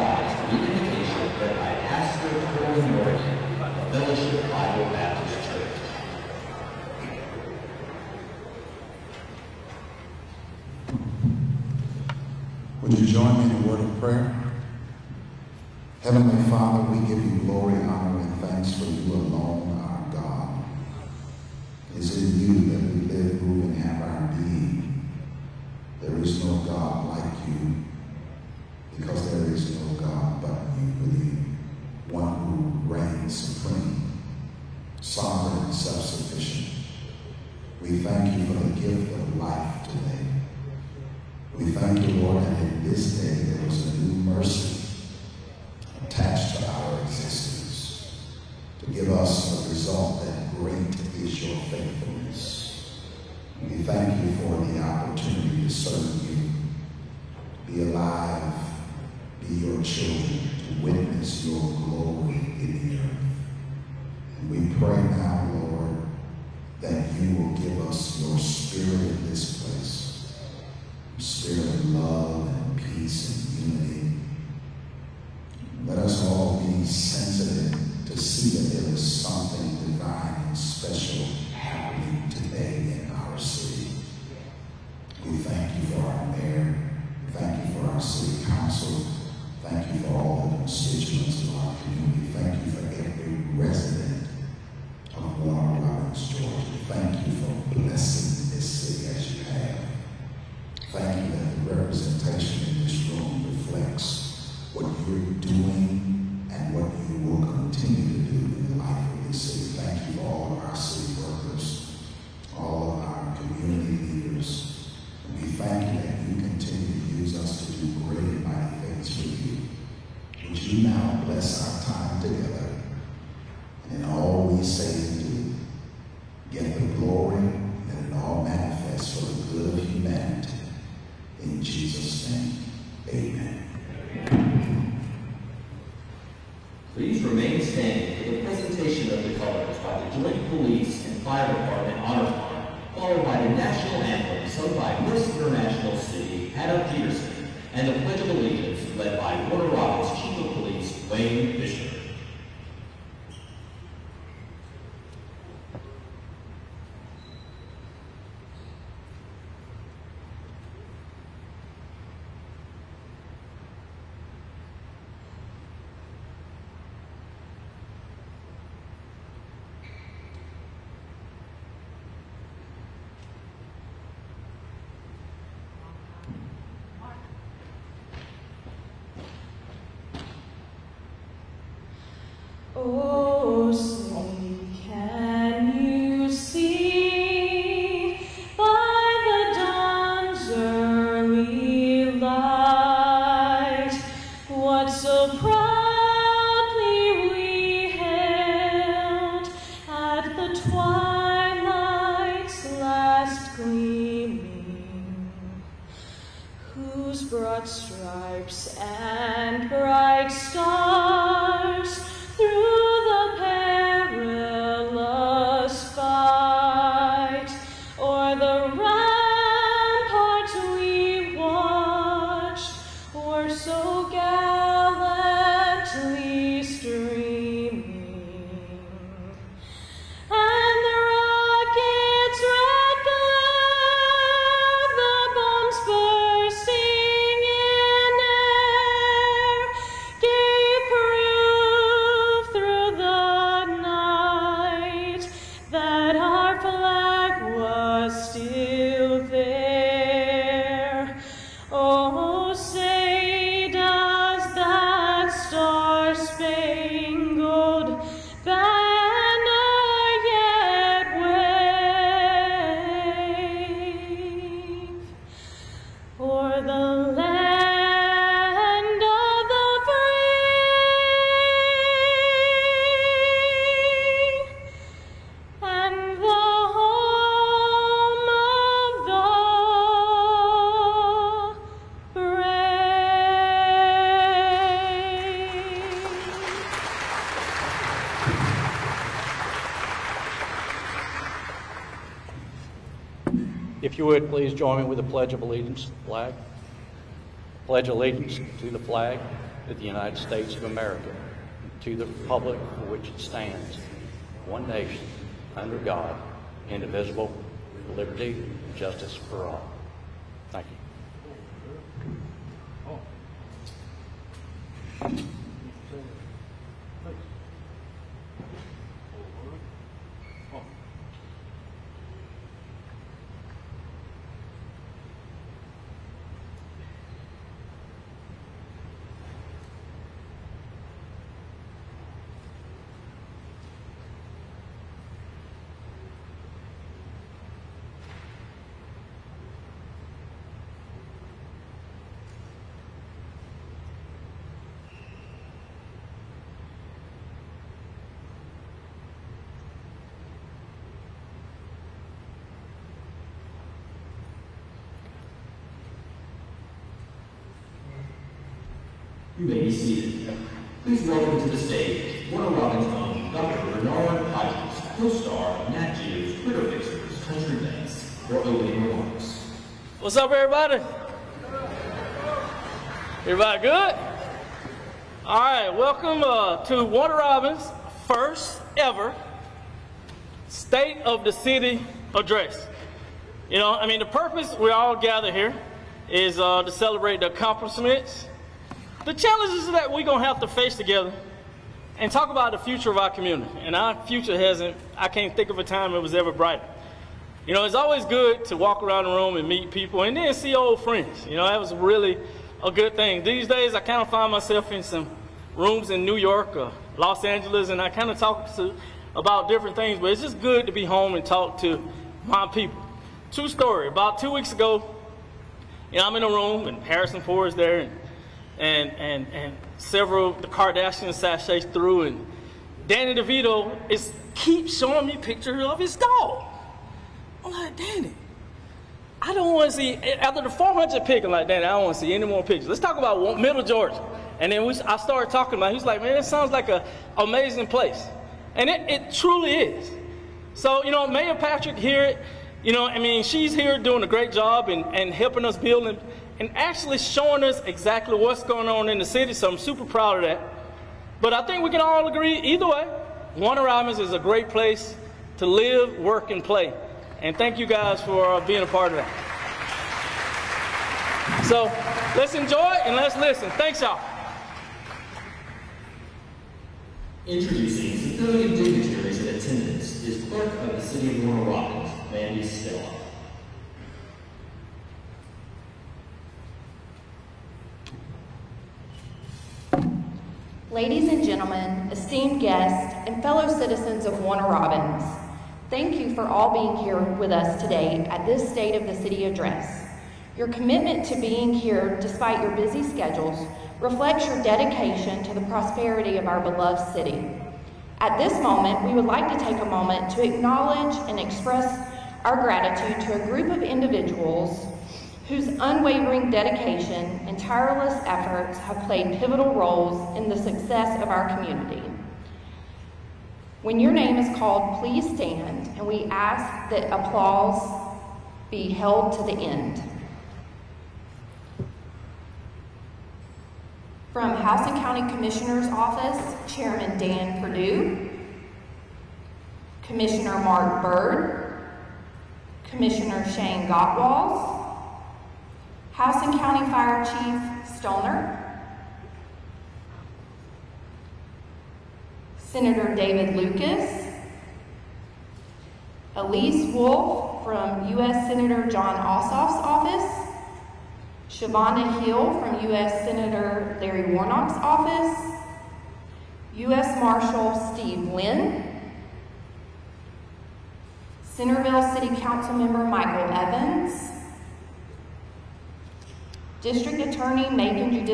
rise to the invitation read by Pastor Corey Morgan of Fellowship Bible Baptist Church. Would you join me in a word of prayer? Heavenly Father, we give you glory, honor, and thanks for you alone, our God. It is in you that we live, move, and have our being. There is no God like you, because there is no God but you, the one who reigns supreme, sovereign, and self-sufficient. We thank you for the gift of life today. We thank you, Lord, that in this day there was a new mercy attached to our existence to give us a result that great is your faithfulness. We thank you for the opportunity to serve you, to be alive, be your children, to witness your glory in the earth. And we pray now, Lord, that you will give us your spirit in this place, spirit of love and peace and unity. Let us all be sensitive to see that there is something divine and special happening today in our city. We thank you for our mayor. We thank you for our city council. Thank you for all the constituents of our community. Thank you for every resident of Warren Robins, Georgia. Thank you for blessing this city as you have. Thank you that the representation in this room reflects what you're doing and what you will continue to do in the life of this city. Thank you for all of our city workers, all of our community leaders. And we thank you that you continue to use us to do great and mighty things for you. Would you now bless our time together, and in all we say and do, get the glory, and it all manifests for the good of humanity. In Jesus' name, amen. Please remain standing for the presentation of the colors by the Joint Police and Fire Department Honor Fund, followed by the national anthem sung by Miss International City Hannah Peterson and the Pledge of Allegiance led by Warner Robins Chief of Police Wayne Fisher. Oh, say, can you see by the dawn's early light what so proudly we hailed at the twilight's last gleaming, whose broad stripes and bright stars through the perilous fight o'er the ramparts we watched were so gallantly streaming, and the rockets' red glare, the bombs bursting in air, gave proof through the night that our flag was still there. Oh, say does that star-spangled banner yet wave o'er the land of the free and the home of the If you would, please join me with the Pledge of Allegiance to the flag. Pledge allegiance to the flag of to the United States of America, to the republic for which it stands, one nation, under God, indivisible, with liberty and justice for all. Thank you. You may be seated. Please welcome to the stage Warner Robins' own Dr. LaRhonda Patrick, co-star of Nat Geo's Critter Fixers Country Dance, for opening remarks. What's up, everybody? Everybody good? All right, welcome to Warner Robins' first ever State of the City address. You know, I mean, the purpose we all gather here is to celebrate the accomplishments, the challenges that we're gonna have to face together, and talk about the future of our community. And our future I can't think of a time it was ever brighter. You know, it's always good to walk around the room and meet people and then see old friends. You know, that was really a good thing. These days, I kind of find myself in some rooms in New York or Los Angeles, and I kind of talk about different things, but it's just good to be home and talk to my people. True story, about 2 weeks ago, you know, I'm in a room and Harrison Ford is there, and several the Kardashians sashays through, and Danny DeVito keeps showing me pictures of his dog. I'm like, Danny, I don't want to see, after the 400 pick, I'm like, Danny, I don't want to see any more pictures. Let's talk about Middle Georgia. And then I started talking about it. He was like, man, it sounds like an amazing place. And it truly is. So, you know, Mayor Patrick here, you know, I mean, she's here doing a great job and helping us build and actually showing us exactly what's going on in the city. So I'm super proud of that. But I think we can all agree, either way, Warner Robins is a great place to live, work, and play. And thank you guys for being a part of that. So let's enjoy and let's listen. Thanks, y'all. Introducing civilian dignitaries in attendance is Clerk of the City of Warner Robins, Mandy Stella. Ladies and gentlemen, esteemed guests, and fellow citizens of Warner Robins, thank you for all being here with us today at this State of the City address. Your commitment to being here, despite your busy schedules, reflects your dedication to the prosperity of our beloved city. At this moment, we would like to take a moment to acknowledge and express our gratitude to a group of individuals whose unwavering dedication and tireless efforts have played pivotal roles in the success of our community. When your name is called, please stand, and we ask that applause be held to the end. From House and County Commissioner's Office, Chairman Dan Perdue, Commissioner Mark Byrd, Commissioner Shane Gottwals, House and County Fire Chief Stoner, Senator David Lucas, Elise Wolf from U.S. Senator John Ossoff's office, Shavonda Hill from U.S. Senator Larry Warnock's office, U.S. Marshal Steve Lynn, Centerville City Council Member Michael Evans, District Attorney Macon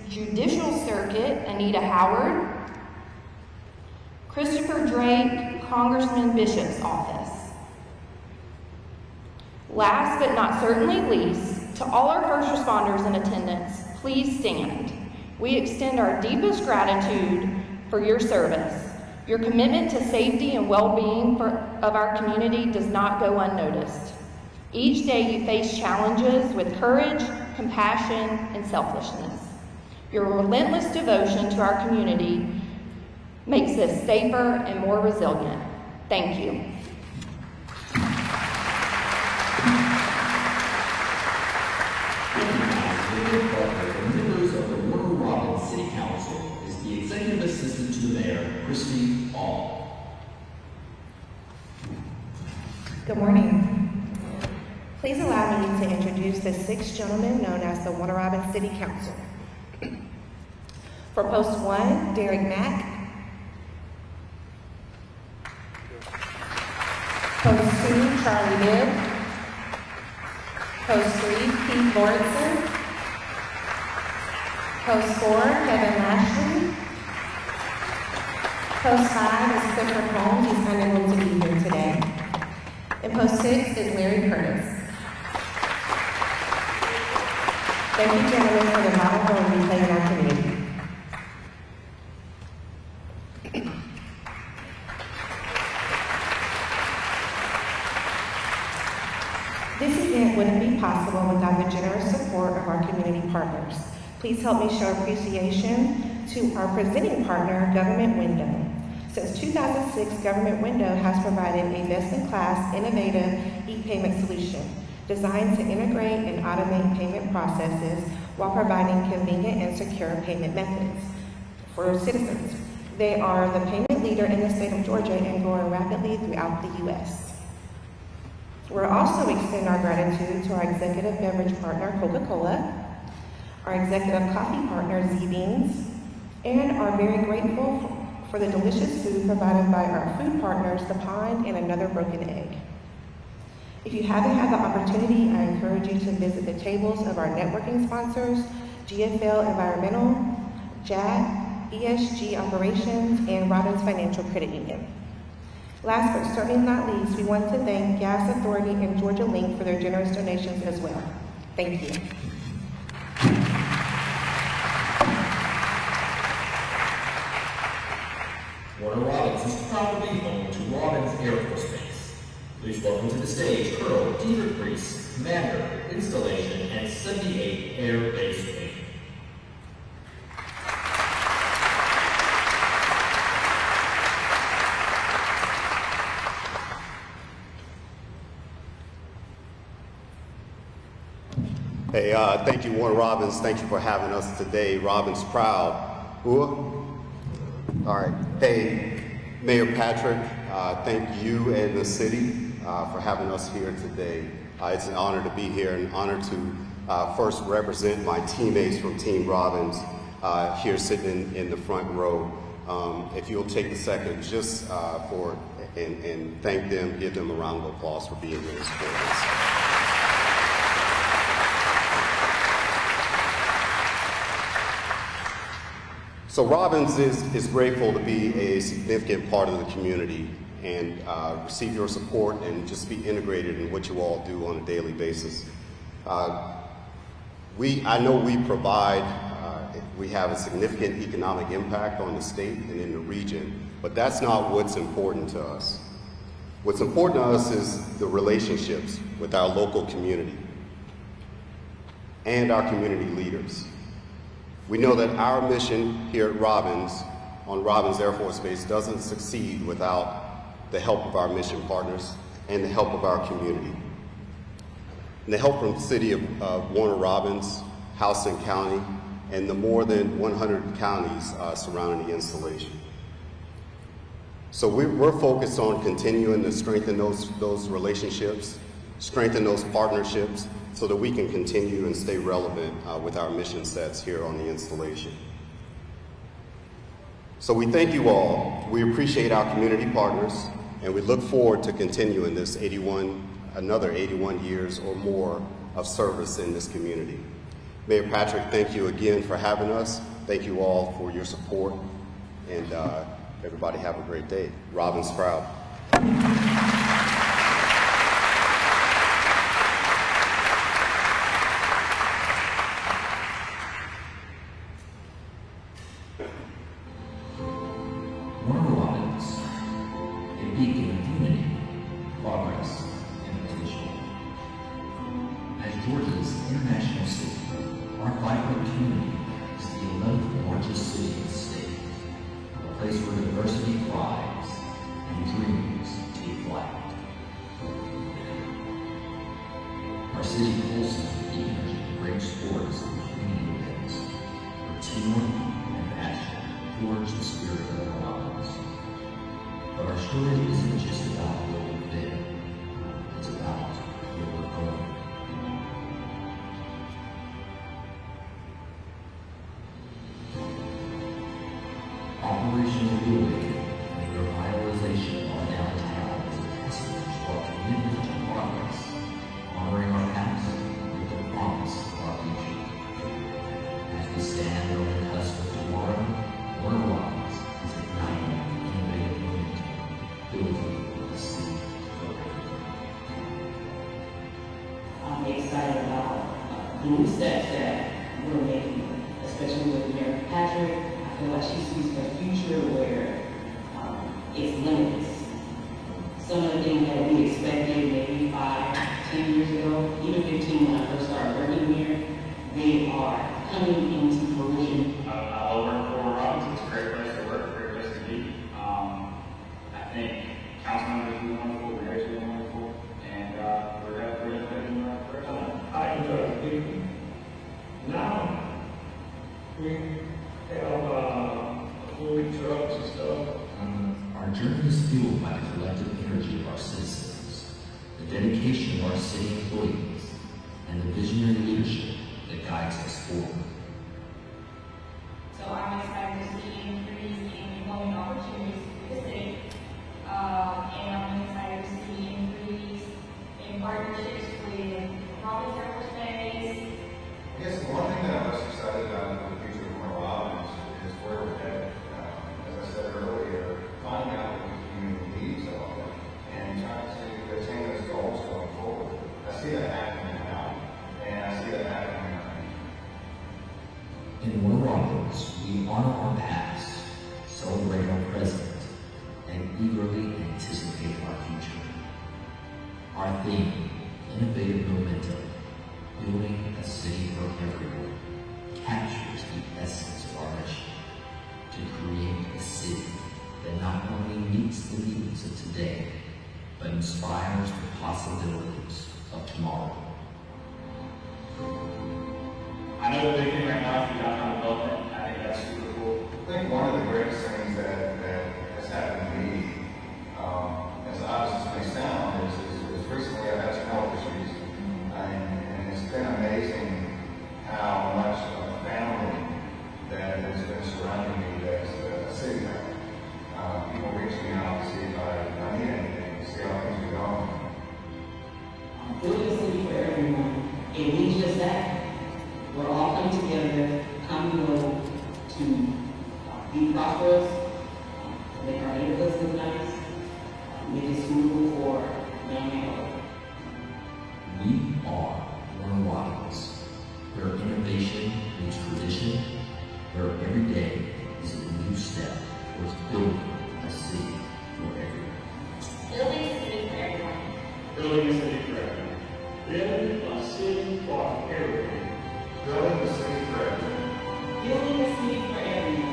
Judicial Circuit Anita Howard, Christopher Drake, Congressman Bishop's office. Last but not certainly least, to all our first responders in attendance, please stand. We extend our deepest gratitude for your service. Your commitment to safety and well-being of our community does not go unnoticed. Each day you face challenges with courage, compassion, and selflessness. Your relentless devotion to our community makes us safer and more resilient. Thank you. The members of the Warner Robins City Council is the Executive Assistant to the Mayor, Christy Hall. Good morning. Please allow me to introduce the 6 gentlemen known as the Warner Robins City Council. For Post 1, Derek Mack. Post 2, Charlie Bibb. Post 3, Pete Lawrenson. Post 4, Kevin Lashley. Post 5 is Clifford Holmes. He's unable to be here today. And Post 6 is Larry Curtis. Thank you, gentlemen, for the vital role you play in our community. This event wouldn't be possible without the generous support of our community partners. Please help me show appreciation to our presenting partner, Government Window. Since 2006, Government Window has provided a best-in-class, innovative e-payment solution designed to integrate and automate payment processes while providing convenient and secure payment methods for citizens. They are the payment leader in the state of Georgia and growing rapidly throughout the U.S. We're also extend our gratitude to our executive beverage partner, Coca-Cola, our executive coffee partner, Z-Beans, and are very grateful for the delicious food provided by our food partners, The Pond and Another Broken Egg. If you haven't had the opportunity, I encourage you to visit the tables of our networking sponsors, GFL Environmental, JAT, ESG Operations, and Robins Financial Credit Union. Last but certainly not least, we want to thank Gas Authority and Georgia Link for their generous donations as well. Thank you. Warner Robins is proudly home to Robins Air Force Base. Please welcome to the stage Colonel Dieter Priest, Commander, Installation, and 78 Air Base Wing. Hey, thank you, Warner Robins. Thank you for having us today. Robins proud. Ooh. All right. Hey, Mayor Patrick, thank you and the city for having us here today. It's an honor to be here, an honor to first represent my teammates from Team Robins here sitting in the front row. If you'll take a second just and thank them, give them a round of applause for being here to support us. So Robins is grateful to be a significant part of the community and receive your support and just be integrated in what you all do on a daily basis. I know we have a significant economic impact on the state and in the region, but that's not what's important to us. What's important to us is the relationships with our local community and our community leaders. We know that our mission here at Robins, on Robins Air Force Base, doesn't succeed without the help of our mission partners and the help of our community. And the help from the city of Warner Robins, Houston County, and the more than 100 counties surrounding the installation. So we're focused on continuing to strengthen those relationships, strengthen those partnerships, so that we can continue and stay relevant with our mission sets here on the installation. So we thank you all. We appreciate our community partners, and we look forward to continuing this another 81 years or more of service in this community. Mayor Patrick, thank you again for having us. Thank you all for your support, and everybody have a great day. Robins proud. Warner Robins, a beacon of unity, progress, and potential. As Georgia's international city, our vibrant community is the diversity thrives and dreams take flight. Our city pulses with the energy of great sports and community events, where teamwork and passion forge the spirit of our lives. But our story isn't just about where we've been, it's about where we're going. Operation Reawaken and the revitalization of our downtown is a testament to our commitment to progress, honoring our past with the promise of our future. As we stand on the cusp of tomorrow, Warner Robins is igniting innovative momentum, building a city forever. I'm excited about the new steps that we're making, especially with Mayor Patrick. I feel like she sees a future where it's limitless. Some of the things that we expected maybe 5, 10 years ago, even 15 when I first started working here, they are coming into fruition. I love working for Robins. It's a great place to work, a great place to be. I think council members do wonderful, mayors do wonderful, and we're going to put in the right direction. I enjoy speaking. Now, we have food trucks and stuff. Our journey is fueled by the collective energy of our citizens, the dedication of our city employees, and the visionary leadership that guides us forward. So I'm excited to see increase in employment opportunities in the city. And I'm excited to see increase in partnerships with Robins Aerospace. I guess the one thing that I'm most excited about in the future of Warner Robins is where we're headed. As I said earlier, finding out what the community needs are and trying to attain those goals going forward. I see that happening now, and I see that happening now. In Warner Robins, we honor our past, celebrate our present, and eagerly anticipate our future. Our theme, innovative momentum, building a city for everyone, captures the essence of our mission to create a city that not only meets the needs of today, but inspires the possibilities of tomorrow. I know the big thing right now is the downtown development. I think that's super cool. I think one of the greatest things that has happened to me, as odd as this may sound, is recently I've had some health issues, and it's been amazing how much of a family that has been surrounding me as a city man. People reach me out to see if I need anything, to see how things are going. Building a city for everyone. It means just that. We're all coming together, coming together to be prosperous, make our neighborhoods look nice, make it suitable for young and old. We are Warner Robins, where innovation meets tradition, where every day is a new step towards building a city for everyone. Building a city for everyone. Building a city for everyone. Building a city for everyone. Building the city for everyone. Building a city for everyone.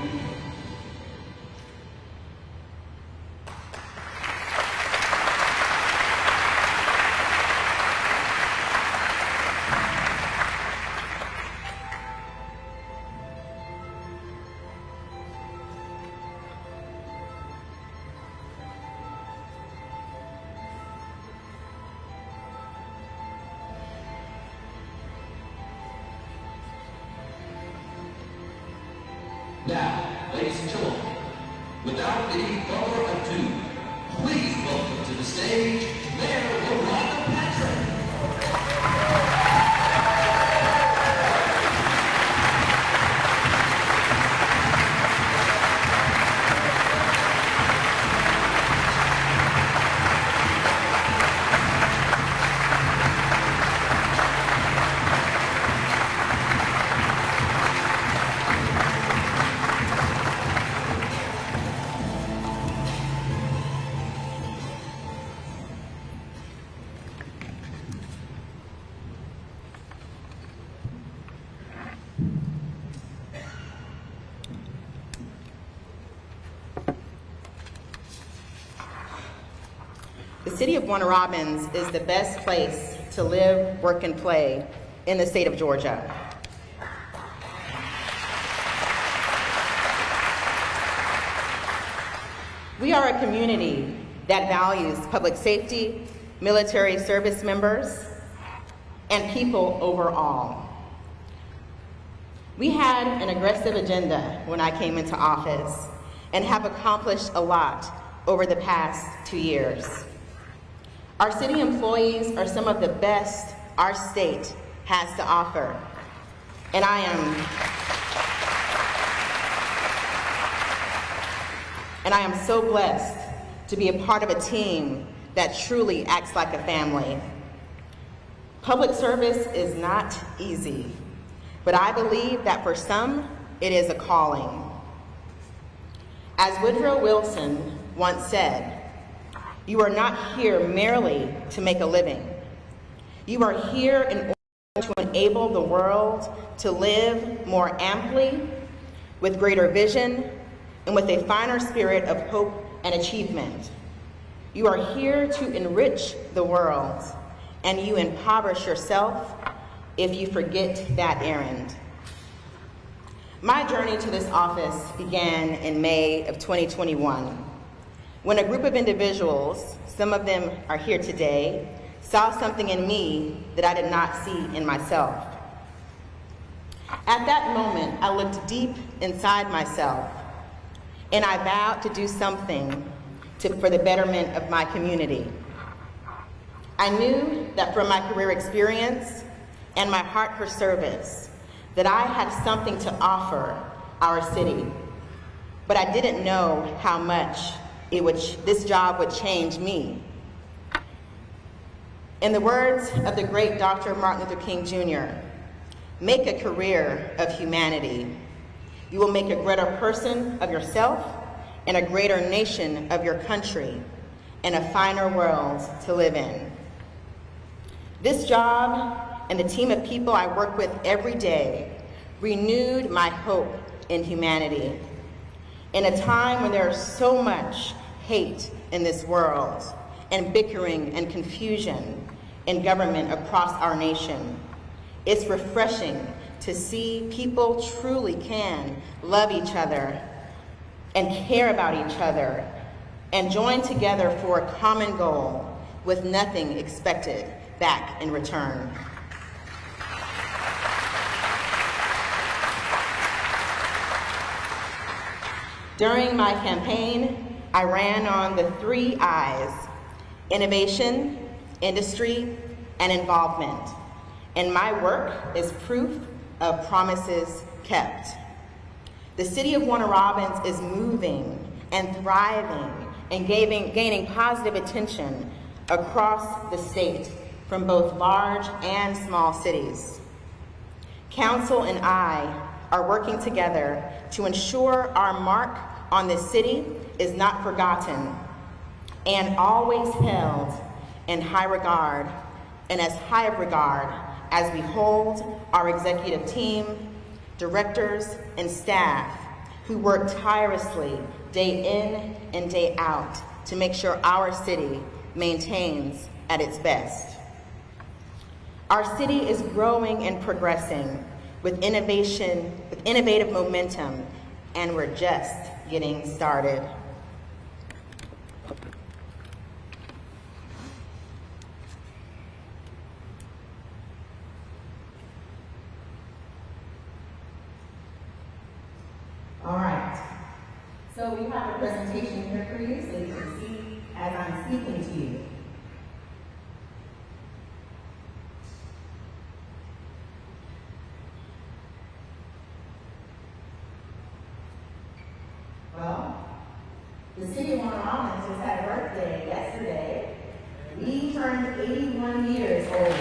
Now, ladies and gentlemen, without any further ado, please welcome to the stage Mayor LaRhonda Patrick. city of Warner Robins is the best place to live, work, and play in the state of Georgia. We are a community that values public safety, military service members, and people overall. We had an aggressive agenda when I came into office and have accomplished a lot over the past 2 years. Our city employees are some of the best our state has to offer, and I am so blessed to be a part of a team that truly acts like a family. Public service is not easy, but I believe that for some, it is a calling. As Woodrow Wilson once said, "You are not here merely to make a living. You are here in order to enable the world to live more amply, with greater vision, and with a finer spirit of hope and achievement. You are here to enrich the world, and you impoverish yourself if you forget that errand." My journey to this office began in May of 2021, when a group of individuals, some of them are here today, saw something in me that I did not see in myself. At that moment, I looked deep inside myself, and I vowed to do something for the betterment of my community. I knew that from my career experience and my heart for service, that I had something to offer our city, but I didn't know how much this job would change me. In the words of the great Dr. Martin Luther King Jr., "Make a career of humanity. You will make a greater person of yourself and a greater nation of your country and a finer world to live in." This job and the team of people I work with every day renewed my hope in humanity. In a time when there is so much hate in this world and bickering and confusion in government across our nation, it's refreshing to see people truly can love each other and care about each other and join together for a common goal with nothing expected back in return. During my campaign, I ran on the 3 I's: innovation, industry, and involvement. And my work is proof of promises kept. The city of Warner Robins is moving and thriving and gaining positive attention across the state from both large and small cities. Council and I are working together to ensure our mark on this city is not forgotten and always held in high regard, and as high of regard as we hold our executive team, directors, and staff who work tirelessly day in and day out to make sure our city maintains at its best. Our city is growing and progressing with innovation, with innovative momentum, and we're just getting started. All right, so we have a presentation here for you so you can see as I'm speaking to you. Well, the city of Warner Robins just had a birthday yesterday. We turned 81 years old.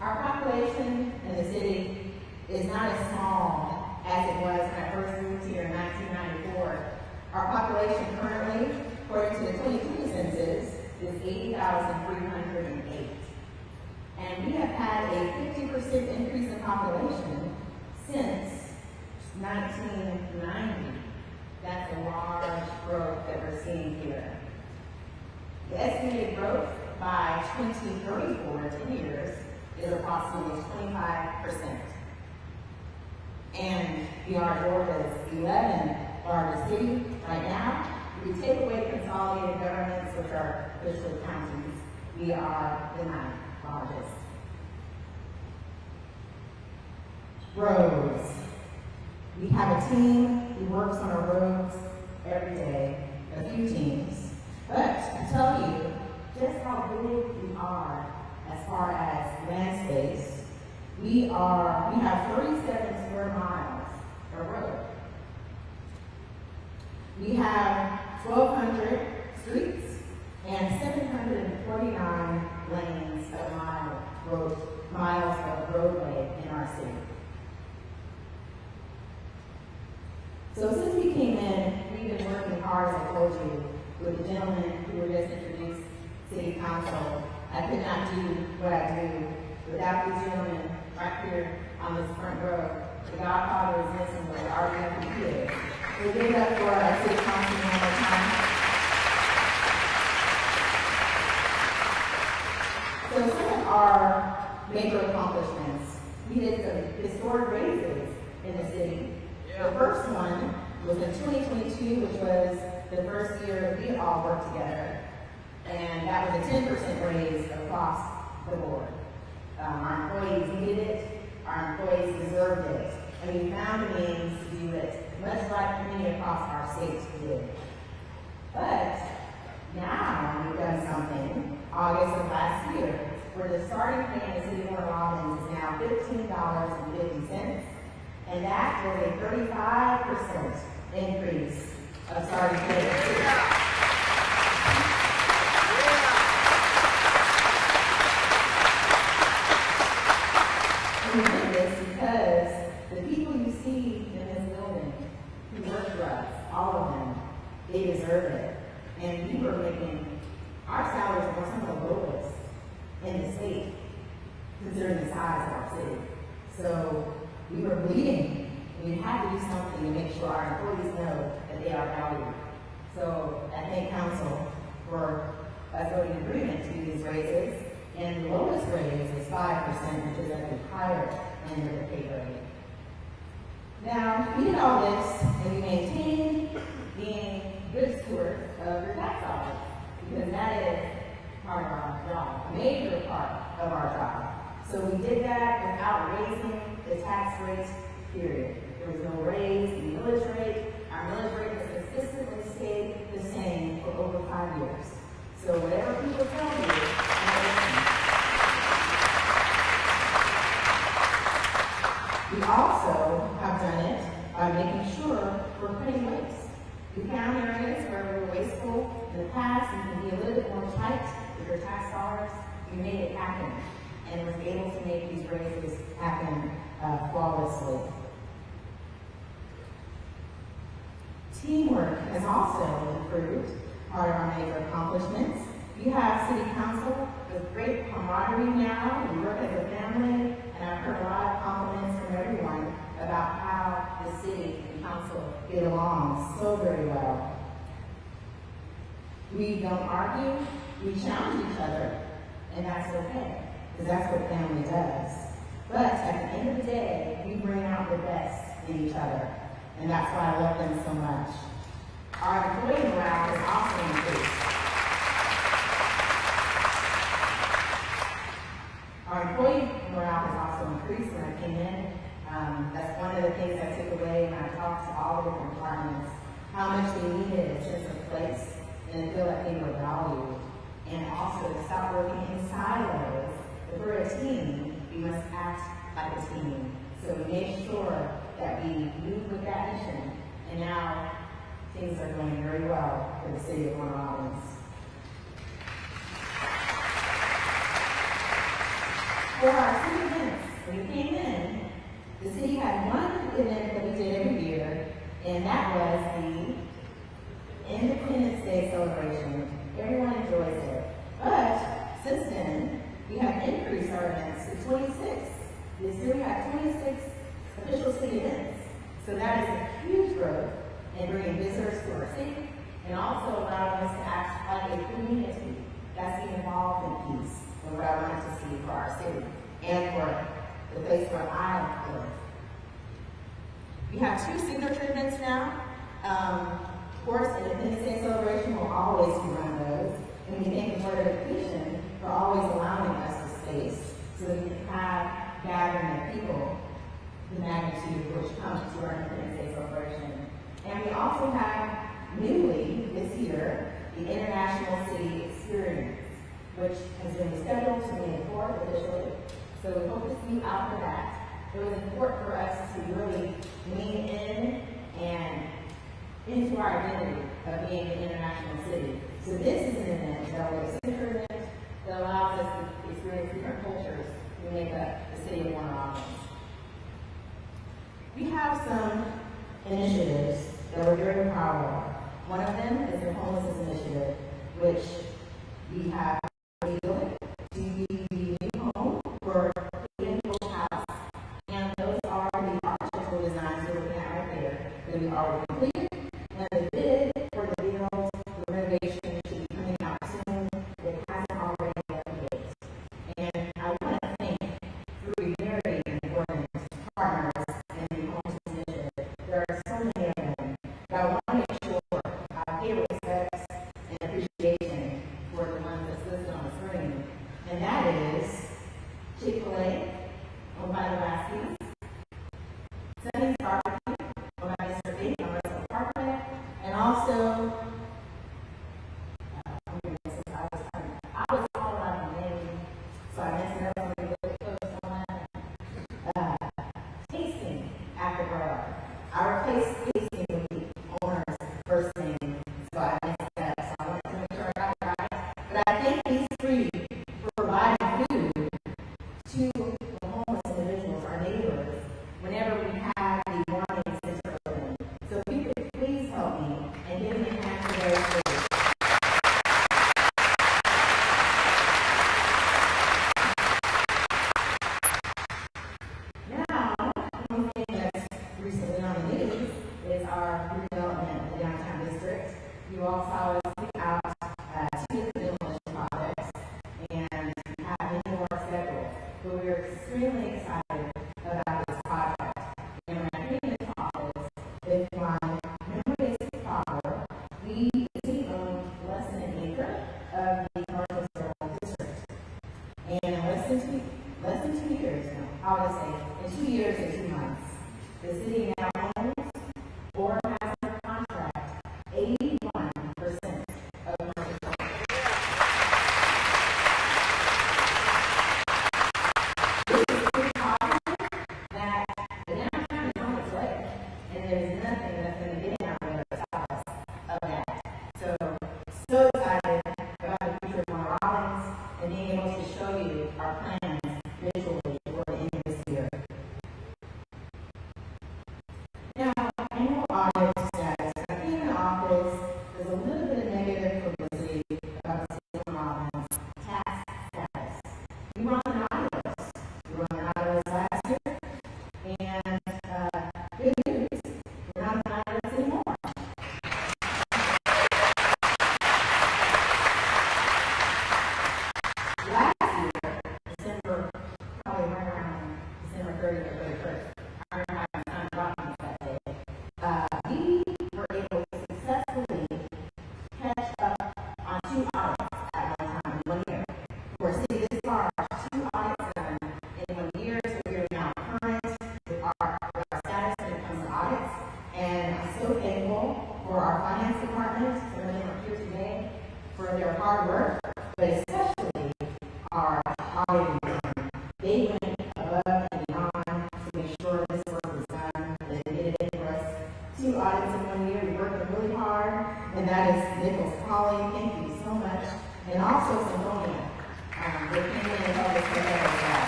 Our population in the city is not as small as it was when I first moved here in 1994. Our population currently, according to the 2020 census, is 80,308. And we have had a 50% increase in population since 1990. That's a large growth that we're seeing here. The estimated growth by 2034, 10 years, is approximately 25%. And we are Georgia's 11th largest city right now. If we take away consolidated governments, which are officially counties, we are the 9th largest. Roads. We have a team who works on our roads every day, a few teams. But to tell you just how big we are as far as land space, we have 37 square miles of road. We have 1,200 streets and 749 lanes of miles of roadway in our city. So since we came in, we've been working hard, as I told you, with the gentlemen who were just introduced City Council. I could not do what I do without these gentlemen right here on this front row. The Godfather is missing, but our young kids. So give it up for our City Council one more time. So some of our major accomplishments, we did some historic raises in the city. The first one was in 2022, which was the first year we all worked together. And that was a 10% raise across the board. Our employees needed it, our employees deserved it, and we found a means to do it, much like many across our state did. But now we've done something, August of last year, where the starting pay in the city of Robins is now $15.50, and that was a 35% increase of starting pay. We did this because the people you see in this building who work for us, all of them, they deserve it. And we were making, our salaries were some of the lowest in the state, considering the size of our city. So we were bleeding. We had to do something to make sure our employees know that they are valued. So I thank council for us voting agreement to these raises. And the lowest raise is 5%, which is at the higher end of the pay grade. Now, we did all this, and we maintained being good stewards of your tax dollars, because that is part of our job, a major part of our job. So we did that without raising the tax rate, period. There was no raise in the millage rate. Our millage rate has consistently stayed the same for over 5 years. So whatever people tell you, we also have done it by making sure we're cutting waste. We found areas where we were wasteful in the past and can be a little bit more tight with your tax dollars. We made it happen and was able to make these raises happen flawlessly. Teamwork has also improved, part of our major accomplishments. We have city council with great camaraderie now. We work as a family, and I've heard a lot of compliments from everyone about how the city and council get along so very well. We don't argue, we challenge each other, and that's okay, because that's what family does. But at the end of the day, we bring out the best in each other, and that's why I love them so much. Our employee morale has also increased. Our employee morale has also increased when I came in. That's one of the things I took away when I talked to all the different departments, how much we needed a sense of place and to feel like they were valued. And also to stop working in silos. If we're a team, we must act like a team. So we made sure that we moved with that mission. And now things are going very well for the city of Warner Robins. For our city events, when we came in, the city had one event that we did every year, and that was the Independence Day celebration. Everyone enjoys it. But since then, we have increased our events to 26. This year we have 26 official city events. So that huge growth in bringing visitors to our city and also allowing us to act like a community. That's the involvement piece of what I wanted to see for our city and for the place where I live. We have 2 signature events now. Of course, an Independence Day celebration will always be one of those. And we thank the Board of Education for always allowing us the space so that we can have gathering of people, the magnitude of which comes to our Independence Day celebration. And we also have newly this year the International City Experience, which has been scheduled to May 4th officially. So we hope to see you out for that. It was important for us to really lean in and into our identity of being an international city. So this is an event that will be a signature event that allows us to experience different cultures who make up the city of Warner Robins. We have some initiatives that we're very proud of. One of them is the homelessness initiative, which we have to be the new home for the individual house. And those are the architectural designs we're looking at right there that we already completed. And the bid for the build, the renovation should be coming out soon. It hasn't already yet. And I want to thank 3 very important partners in the homelessness initiative. There are so many of them, but I want to make sure I pay respect and appreciation for the ones that's listed on the screen. And that is Chick-fil-A, owned by the Lasky, Sunny's Barbecue, owned by Mr. B, on Russell Parkway, and also, I was all about the name, so I messed it up on the close on that. Tasting after Bar. I replaced Tasting with the owner's first name, so I messed it up. So I wanted to make sure I got it right. But I thank these 3 for providing food to the homeless individuals, our neighbors, whenever we have the warming center open. So if you could please help me and give me a hand for their food. Now, one thing that's recently on the news is our redevelopment of the downtown district. You all saw us pick out 2 of the demolition projects and have many more scheduled. But we're extremely excited about this project. And when I came into office, if my memory is proper, we own less than an acre of the commercial historical district. And in less than 2 years, I would say, in 2 years and 2 months, the city now owns or has under contract 81% of commercial property. This is a big project that the downtown is on its way, and there's nothing that's going to get in our way to stop us of that. So excited about the future of Warner Robins and being able to show you our plans visually for the end of this year. Now, annual audit status. When I came into office, there's a little bit of negative publicity about the city of Warner Robins tax status. We run an audit. We run an audit last year, and good news, we're not an audit anymore. Last year, December, probably right around December 30th or 31st, I remember having time Robins that day. We were able to successfully catch up on 2 audits at one time in 1 year. For a city this large, 2 audits done in 1 year, so we are now current with our status when it comes to audits. And I'm so thankful for our finance department, some of them are here today, for their hard work, but especially our auditing firm. They went above and beyond to make sure this work was done, that they did it for us. 2 audits in 1 year, we worked really hard, and that is Nichols Polly. Thank you so much. And also Symphonia. They came in and helped us with that as well.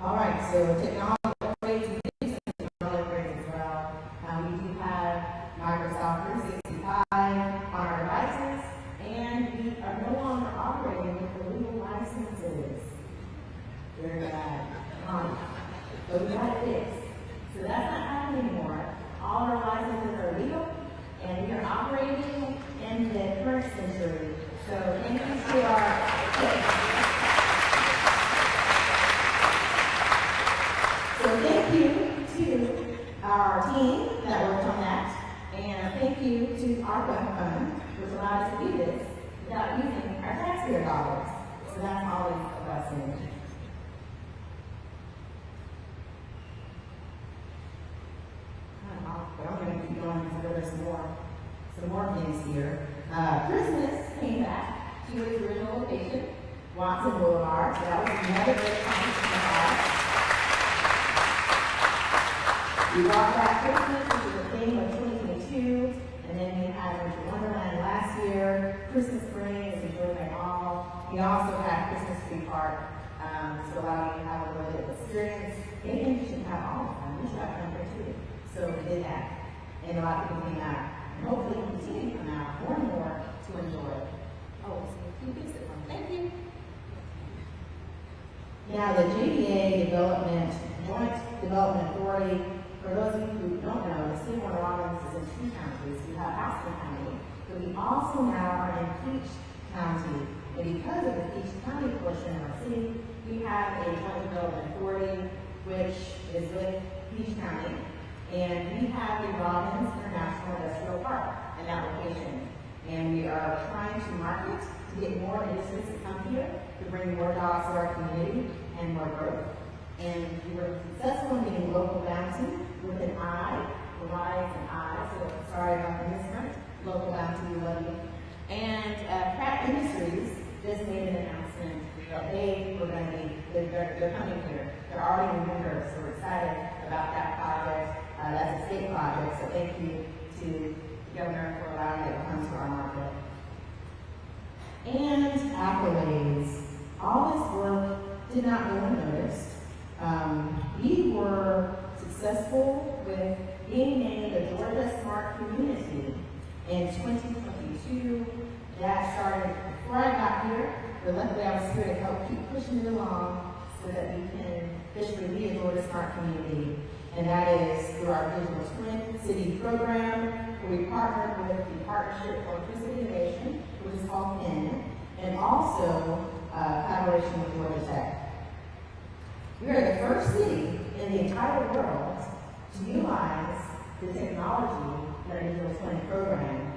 All right, so technology upgrades, we do some technology upgrades as well. We do have Microsoft 365 on our devices, Very bad. But we got it fixed. So that's not happening anymore. All our licenses are legal, and we are operating in the current century. So thank you to our team that worked on that, and thank you to our ARPA fund, which allowed us to do this without using our taxpayer dollars. So that's always a blessing. But I'm going to keep going because there's some more things here. Christmas came back to its original location, Watson Boulevard. So that was another great accomplishment for us. We brought back Christmas, which is a theme of 2022, and then we had Winter Wonderland last year. Christmas Spring is enjoyed by all. We also had Christmas Tree Park, so allow you to have a little bit of experience. Maybe you should have all of them. We should have them there too. So we did that, and a lot of people came out, and hopefully continue to come out more and more to enjoy. Oh, so you fix it one. Thank you. Now the JDA Joint Development Authority. For those of you who don't know, the city of Warner Robins is in 2 counties. We have Houston County, but we also now are in Peach County. And because of the Peach County portion of our city, we have a joint development authority, which is with Peach County. And we have the Robins International Industrial Park in that location. And we are trying to market to get more industries to come here, to bring more jobs to our community and more growth. And we were successful in getting local bounty with an I, provides an I, so sorry about the misprint, local bounty, we love you. And Pratt Industries just made an announcement that they were going to be, they're coming here. They're already in Winter, so we're excited about that project. That's a state project, so thank you to the governor for allowing it to come to our market. And accolades. All this work did not go unnoticed. We were successful with being named a Georgia Smart Community in 2022. That started before I got here, but luckily I was here to help keep pushing it along so that we can officially be a Georgia Smart Community. And that is through our Digital Twin City program, where we partnered with the Partnership for Inclusive Innovation, which is called PIN, and also collaboration with Georgia Tech. We are the first city in the entire world to utilize the technology in our Digital Twin program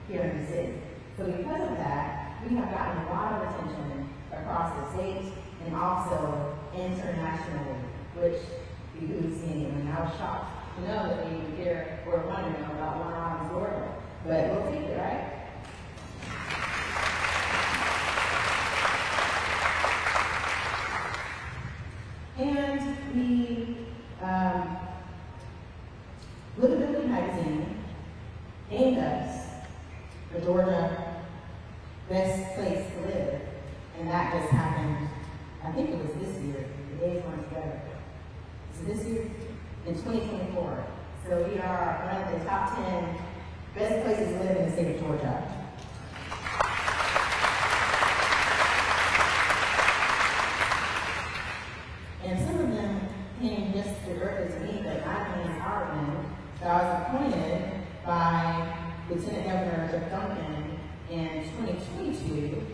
here in the city. So because of that, we have gotten a lot of attention across the state and also internationally, which behooves me. And I was shocked to know that we even care or want to know about Warner Robins, Georgia. But we'll take it, right? And the Livability magazine named us the Georgia Best Place to Live. And that just happened, I think it was this year. The days weren't together. So this year, in 2024. So we are one of the top 10 best places to live in the state of Georgia. And some of them came just directly to me, but my name is Robin. So I was appointed by Lieutenant Governor Jeff Duncan in 2022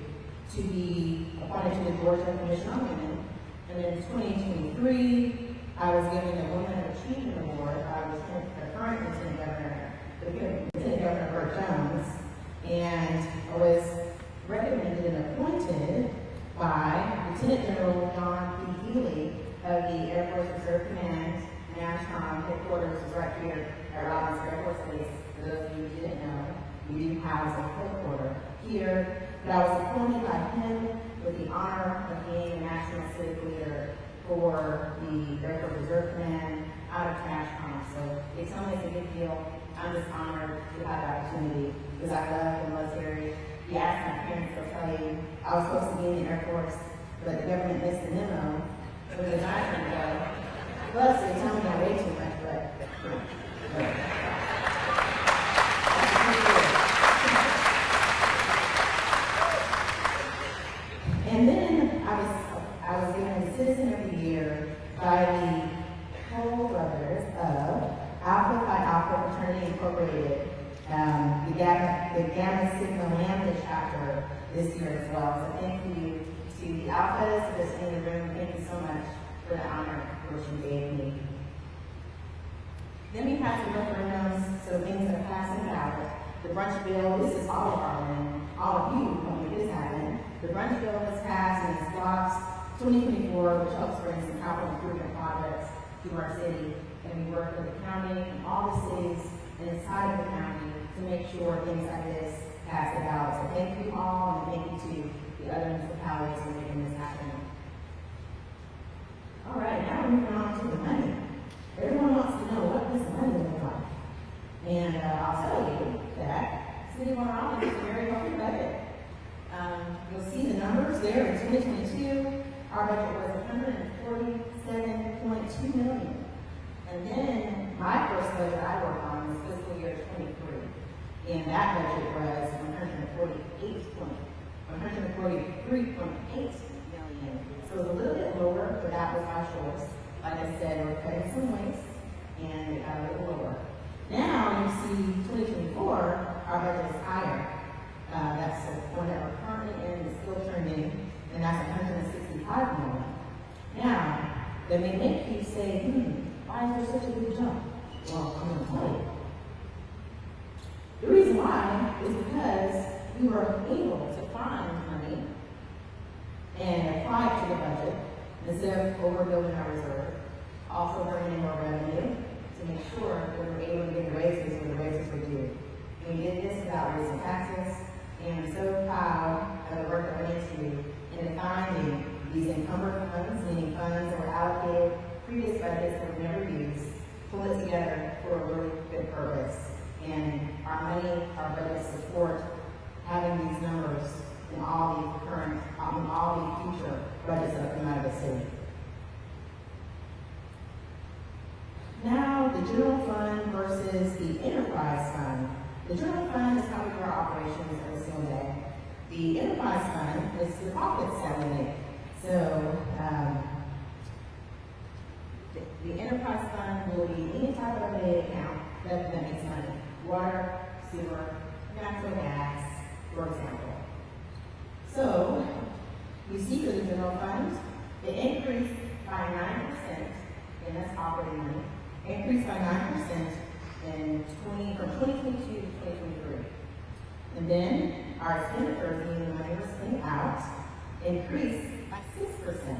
to be appointed to the Georgia Commission on Women. And in 2023, I was given the Women Achievement Award. I was the current Lieutenant Governor, Lieutenant Governor Burt Jones, and I was recommended and appointed by Lieutenant General John P. Healy of the Air Force Reserve Command. National headquarters is right here at Robins Air Force Base. For those of you who didn't know, we do house a headquarters here. But I was appointed by him with the honor of being a National Civic Leader for the Air Force Reserve Command out of TRASHCOM. So it's always a big deal. I'm just honored to have the opportunity because I love the military. You ask my parents, they'll tell you I was supposed to be in the Air Force, but the government missed the memo. So the guy can go. Plus, they tell me I weigh too much, but and then I was given a Citizen of the this year as well. So thank you to the alphas that are in the room. Thank you so much for the honor which you gave me. Then we have the referendums, so things that are passing out. The brunch bill, this is all of our win. All of you helped make this happen. The brunch bill was passed and it's blocks 2024, which helps bring some capital improvement projects to our city. And we work with the county, all the cities, and inside of the county to make sure things like this pass it out. So thank you all, and thank you to the other municipalities for making this happen. All right, now we're moving on to the money. Everyone wants to know what this money looks like. And I'll tell you that City of Warner Robins is a very healthy budget. You'll see the numbers there in 2022. Our budget was $147.2 million. And then my first budget I worked on was fiscal year 23. And that budget was $143.8 million. So it was a little bit lower, but that was our choice. Like I said, we're cutting some waste, and it got a little lower. Now you see 2024, our budget is higher. That's the one that we're currently in, is still turning, and that's $165 million. Now, that may make you say, why is there such a big jump? Well, I'm going to tell you. The reason why is because we were able to find money and apply it to the budget instead of overbuilding our reserve, also bringing in more revenue to make sure that we were able to get the raises where the raises were due. And we did this without raising taxes, and I'm so proud of the work that went into in finding these encumbered funds, meaning funds that were allocated previous budgets that were never used, pull it together for a really good purpose. And our money, our budget support having these numbers in all the current, all the future budgets that come out of the city. Now, the general fund versus the enterprise fund. The general fund is how we do our operations every single day. The enterprise fund is the profits that we make. So, the enterprise fund will be any type of a account that makes money. Water, sewer, natural gas, for example. So, we see for the general fund, it increased by 9%, and that's operating money, increased by 9% from 2022 to 2023. And then, our expenditures, meaning the money we're spending out, increased by 6%.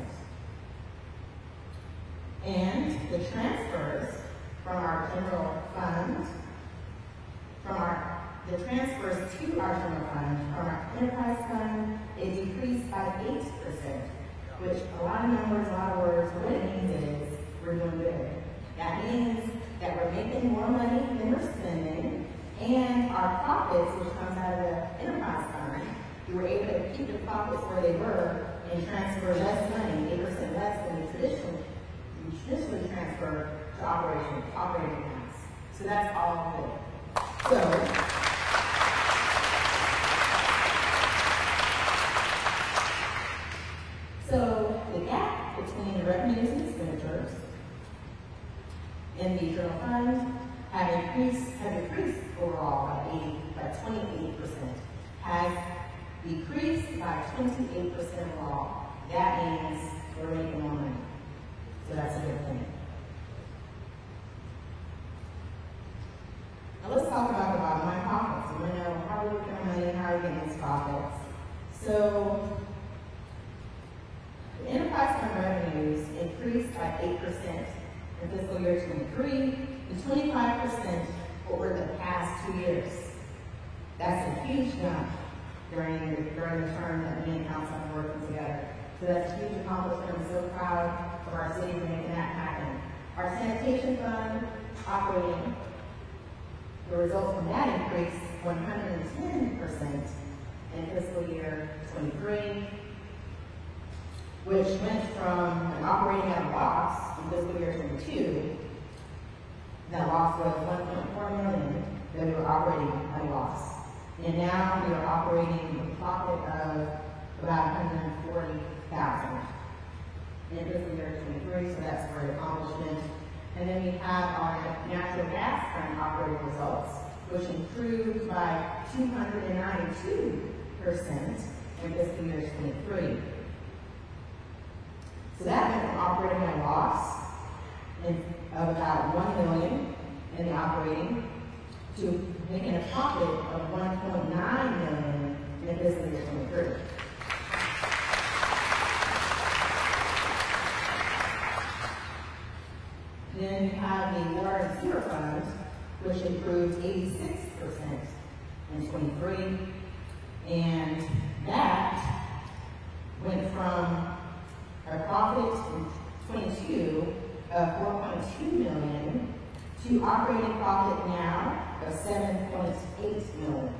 And the transfers from our general fund, the transfers to our general fund from our enterprise fund, it decreased by 8%, which a lot of numbers, a lot of words, what it means is we're doing good. That means that we're making more money than we're spending, and our profits, which comes out of the enterprise fund, we were able to keep the profits where they were and transfer less money, 8% less than we traditionally transfer to operating accounts. So that's all good. So the gap between the revenues and expenditures in the general fund have increased overall by 28%. Has decreased by 28% overall. That means we're making more money. So that's a good thing. Now let's talk about the bottom line profits. We want to know how we making our money, how we getting these profits. So the enterprise fund revenues increased by 8% in fiscal year 23 and 25% over the past 2 years. That's a huge jump during the term that me and council are working together. So that's a huge accomplishment. I'm so proud of our city for making that happen. Our sanitation fund operating, the result from that increased 110% in fiscal year 23, which went from an operating at a loss in fiscal year 22. That loss was $1.4 million that we were operating at a loss. And now we are operating with a profit of about $140,000 in fiscal year 23, so that's a great accomplishment. And then we have our natural gas fund operating results, which improved by 292% in fiscal year 23. So that meant from operating at a loss of about $1 million in the operating to making a profit of $1.9 million in fiscal year 23. Then you have the water and sewer fund, which improved 86% in 23, and that went from a profit in 22 of $4.2 million to operating profit now of $7.8 million.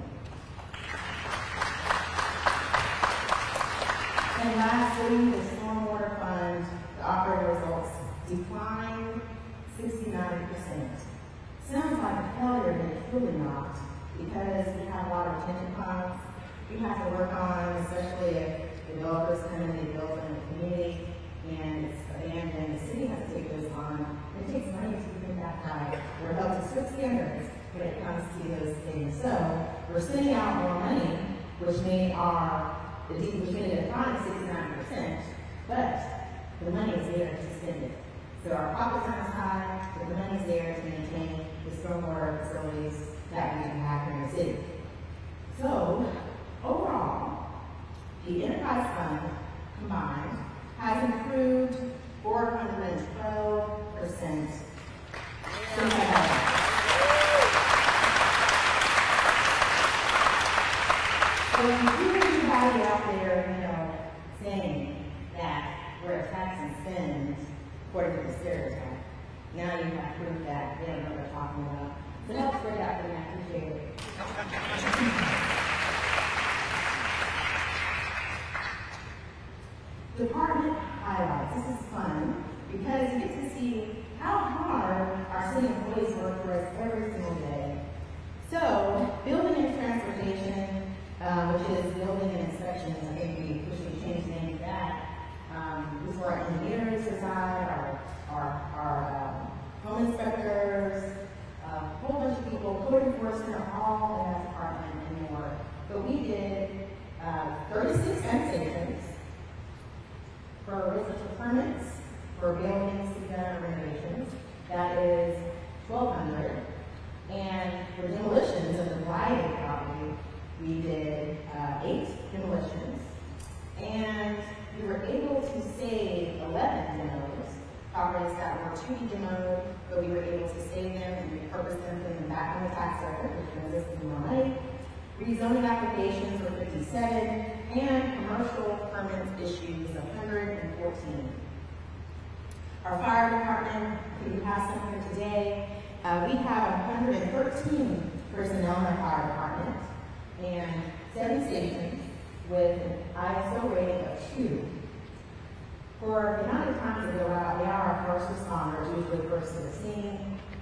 And lastly, the stormwater fund, the operating results declined 69%. Sounds like a failure, but it's really not, because we have a lot of retention ponds we have to work on, especially if developers come in and build in the community and it's abandoned. The city has to take those on. It takes money to keep that high. We're held to strict standards when it comes to those things. So we're sending out more money, which made it a fine of 69%, but the money is there to spend it. So our profits aren't as high, but the money is there to maintain the stormwater facilities that we have here in the city. So overall, the enterprise fund combined has improved 412% since So if you hear anybody out there, saying that we're a tax and spend according to the stereotype, now you have proof that they don't know what they're talking about. So that's great out there, I appreciate it. Department highlights. This is fun because you get to see how hard our city employees work for us every single day. So, building and transportation, which is building and inspections, I think we should change the name of that. This is where our engineers reside, our home inspectors, a whole bunch of people, code enforcement are all in that department and more. But we did 36 citations for residential permits, for buildings to be done renovations. That is 1,200. And for demolitions of the Blighted property, we did 8 demolitions. And we were able to save 11 demos, properties that were to be demoed, but we were able to save them and repurpose them, put them back in the tax record, which brings us to more money. Rezoning applications were 57, and commercial permits issues 114. Our fire department, we have some here today. We have 113 personnel in our fire department and 7 stations with an ISO rating of 2. For the amount of times that go out, they are our first responders, usually first to the scene.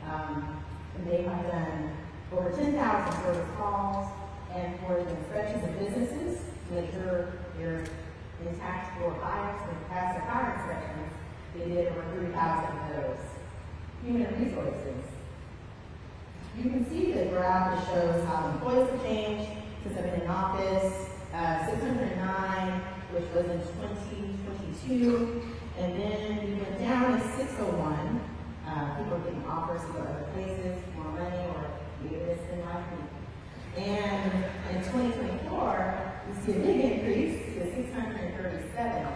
And they have done over 10,000 service calls, and for the inspections of businesses, to make sure you're intact for fires and pass the fire inspections, they did over 3,000 of those. Human resources. You can see the graph that shows how employees have changed since I've been in office. 609, which was in 2022, and then we went down to 601. People getting offers to go other places, more money, or maybe this in life. And in 2024, we see a big increase to 637.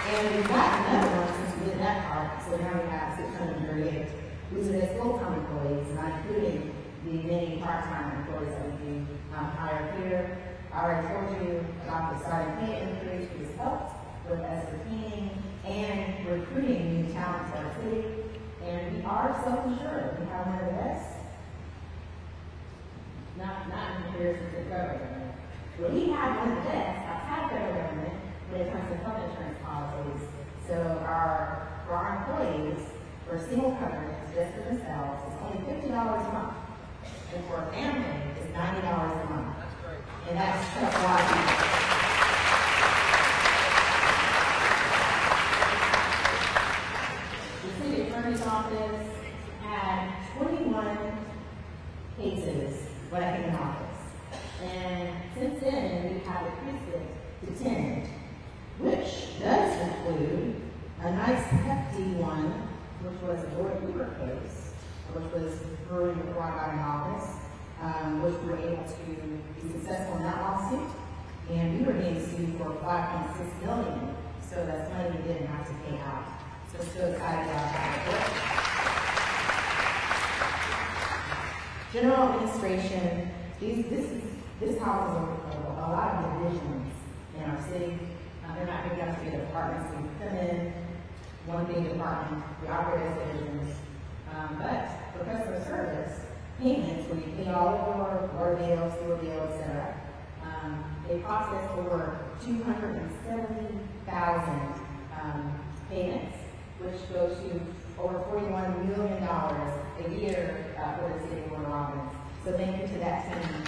And we've got another one since we did that part, so now we have 638. These are just full-time employees, not including the many part-time employees that we do hire here. I already told you about the starting pay increase, which has helped with us retaining and recruiting new talent to our city. And we are self-insured. We have one of the best. Not in comparison to the government. But we have one of the best outside federal government when it comes to health insurance policies. So for our employees, for single coverage, just for themselves, it's only $50 a month. And for a family, it's $90 a month. And that's a lot of people. The city attorney's office had 21 cases to 10, which does include a nice hefty one, which was a Board of Hoover case, which was brewing before I got in office, which we were able to be successful in that lawsuit. And we were being sued for $5.6 million, so that's money we didn't have to pay out. So we're still excited about that. General administration, this houses a lot of divisions in our city. They're not big enough to be departments. We come in one big department, we operate as divisions. But for customer service, payments, where you pay all of your water bills, sewer bills, etc., they process over 270,000 payments, which goes to over $41 million a year for the city of Warner Robins. So thank you to that team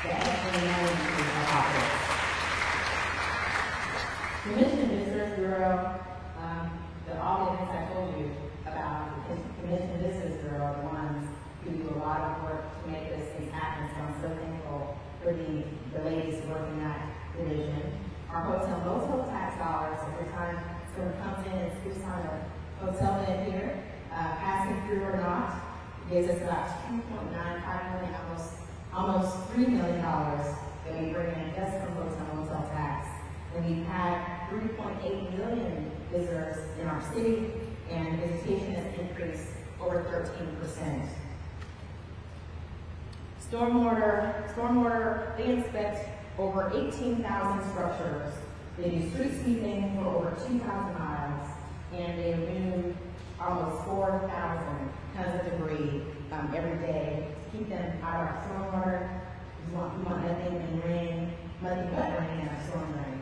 that actually manages our office. The Commission and Visitors Bureau, all the events I told you about, the Commission and Visitors Bureau are the ones who do a lot of work to make this thing happen. So I'm so thankful for the ladies who work in that division. Our hotel, motel tax dollars, every time someone comes in and scoops on a hotel bed here, passing through or not, gives us about $2.95 million, almost $3 million that we bring in just from hotel motel tax. And we've had 3.8 million visitors in our city, and visitation has increased over 13%. Stormwater, they inspect over 18,000 structures. They do street sweeping for over 2,000 miles, and they remove almost 4,000 tons of debris every day to keep them out of our stormwater. We want nothing in rain, nothing but rain in our storm drain.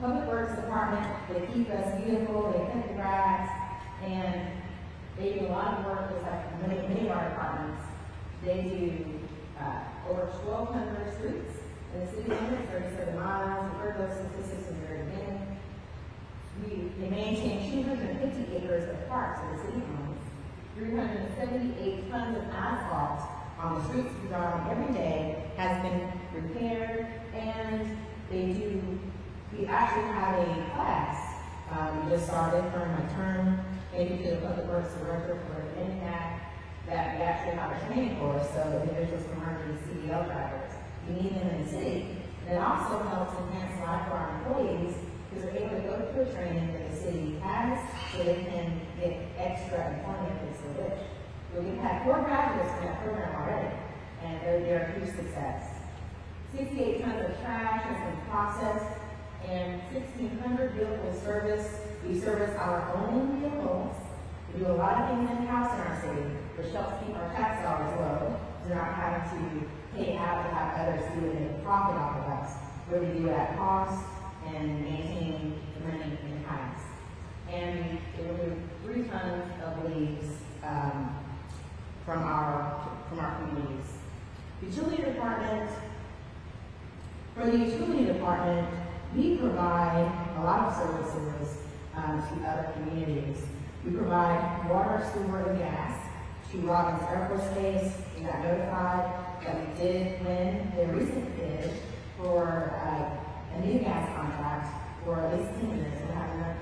Public Works Department, they keep us beautiful, they cut the grass, and they do a lot of work, just like many of our departments. They do over 1,200 streets in the city limits, 37 miles. We've heard those statistics in the very beginning. They maintain 250 acres of parks in the city limits, 378 tons of asphalt on the streets we drive on every day has been repaired, and we actually have a class we just started during my term, maybe to the Public Works Director for the NCAC, that we actually have a training course so individuals can learn to be CDL drivers. We need them in the city. And it also helps enhance life for our employees because they're able to go through a training that the city has so they can get extra employment if they wish. So we've had 4 graduates from that program already, and they're a huge success. 68 tons of trash has been processed, and 1,600 vehicles service. We service our own vehicles. We do a lot of things in-house in our city, which helps keep our tax dollars low. We're not having to pay out to have others do it and profit off of us. Where we do it at cost and maintain the money in-house. And we remove 3 tons of leaves from our communities. Utility department. For the utility department, we provide a lot of services to other communities. We provide water, sewer, and gas to Robins Air Force Base. We got notified that we did win the recent bid for a new gas contract for at least 10 years. We have enough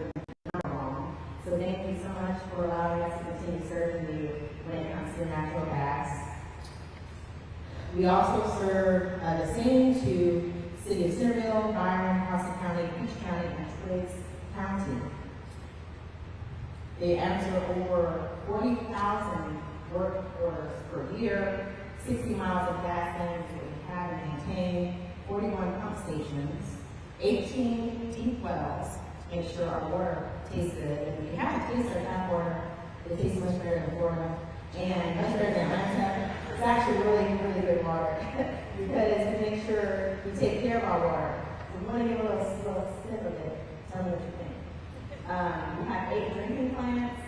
for long. So thank you so much for allowing us to continue serving you when it comes to natural gas. We also serve the same to City of Centerville, Byron, Austin County, Peach County, and Twiggs County. They answer over 40,000 work orders per year, 60 miles of gas lines that we have and maintain, 41 pump stations, 18 deep wells to make sure our water tastes good. If you have to taste our tap water, it tastes much better than Florida and much better than Atlanta. It's actually really, really good water because we make sure we take care of our water. We want to give a little sip of it. Tell me what you think. We have 8 drinking plants,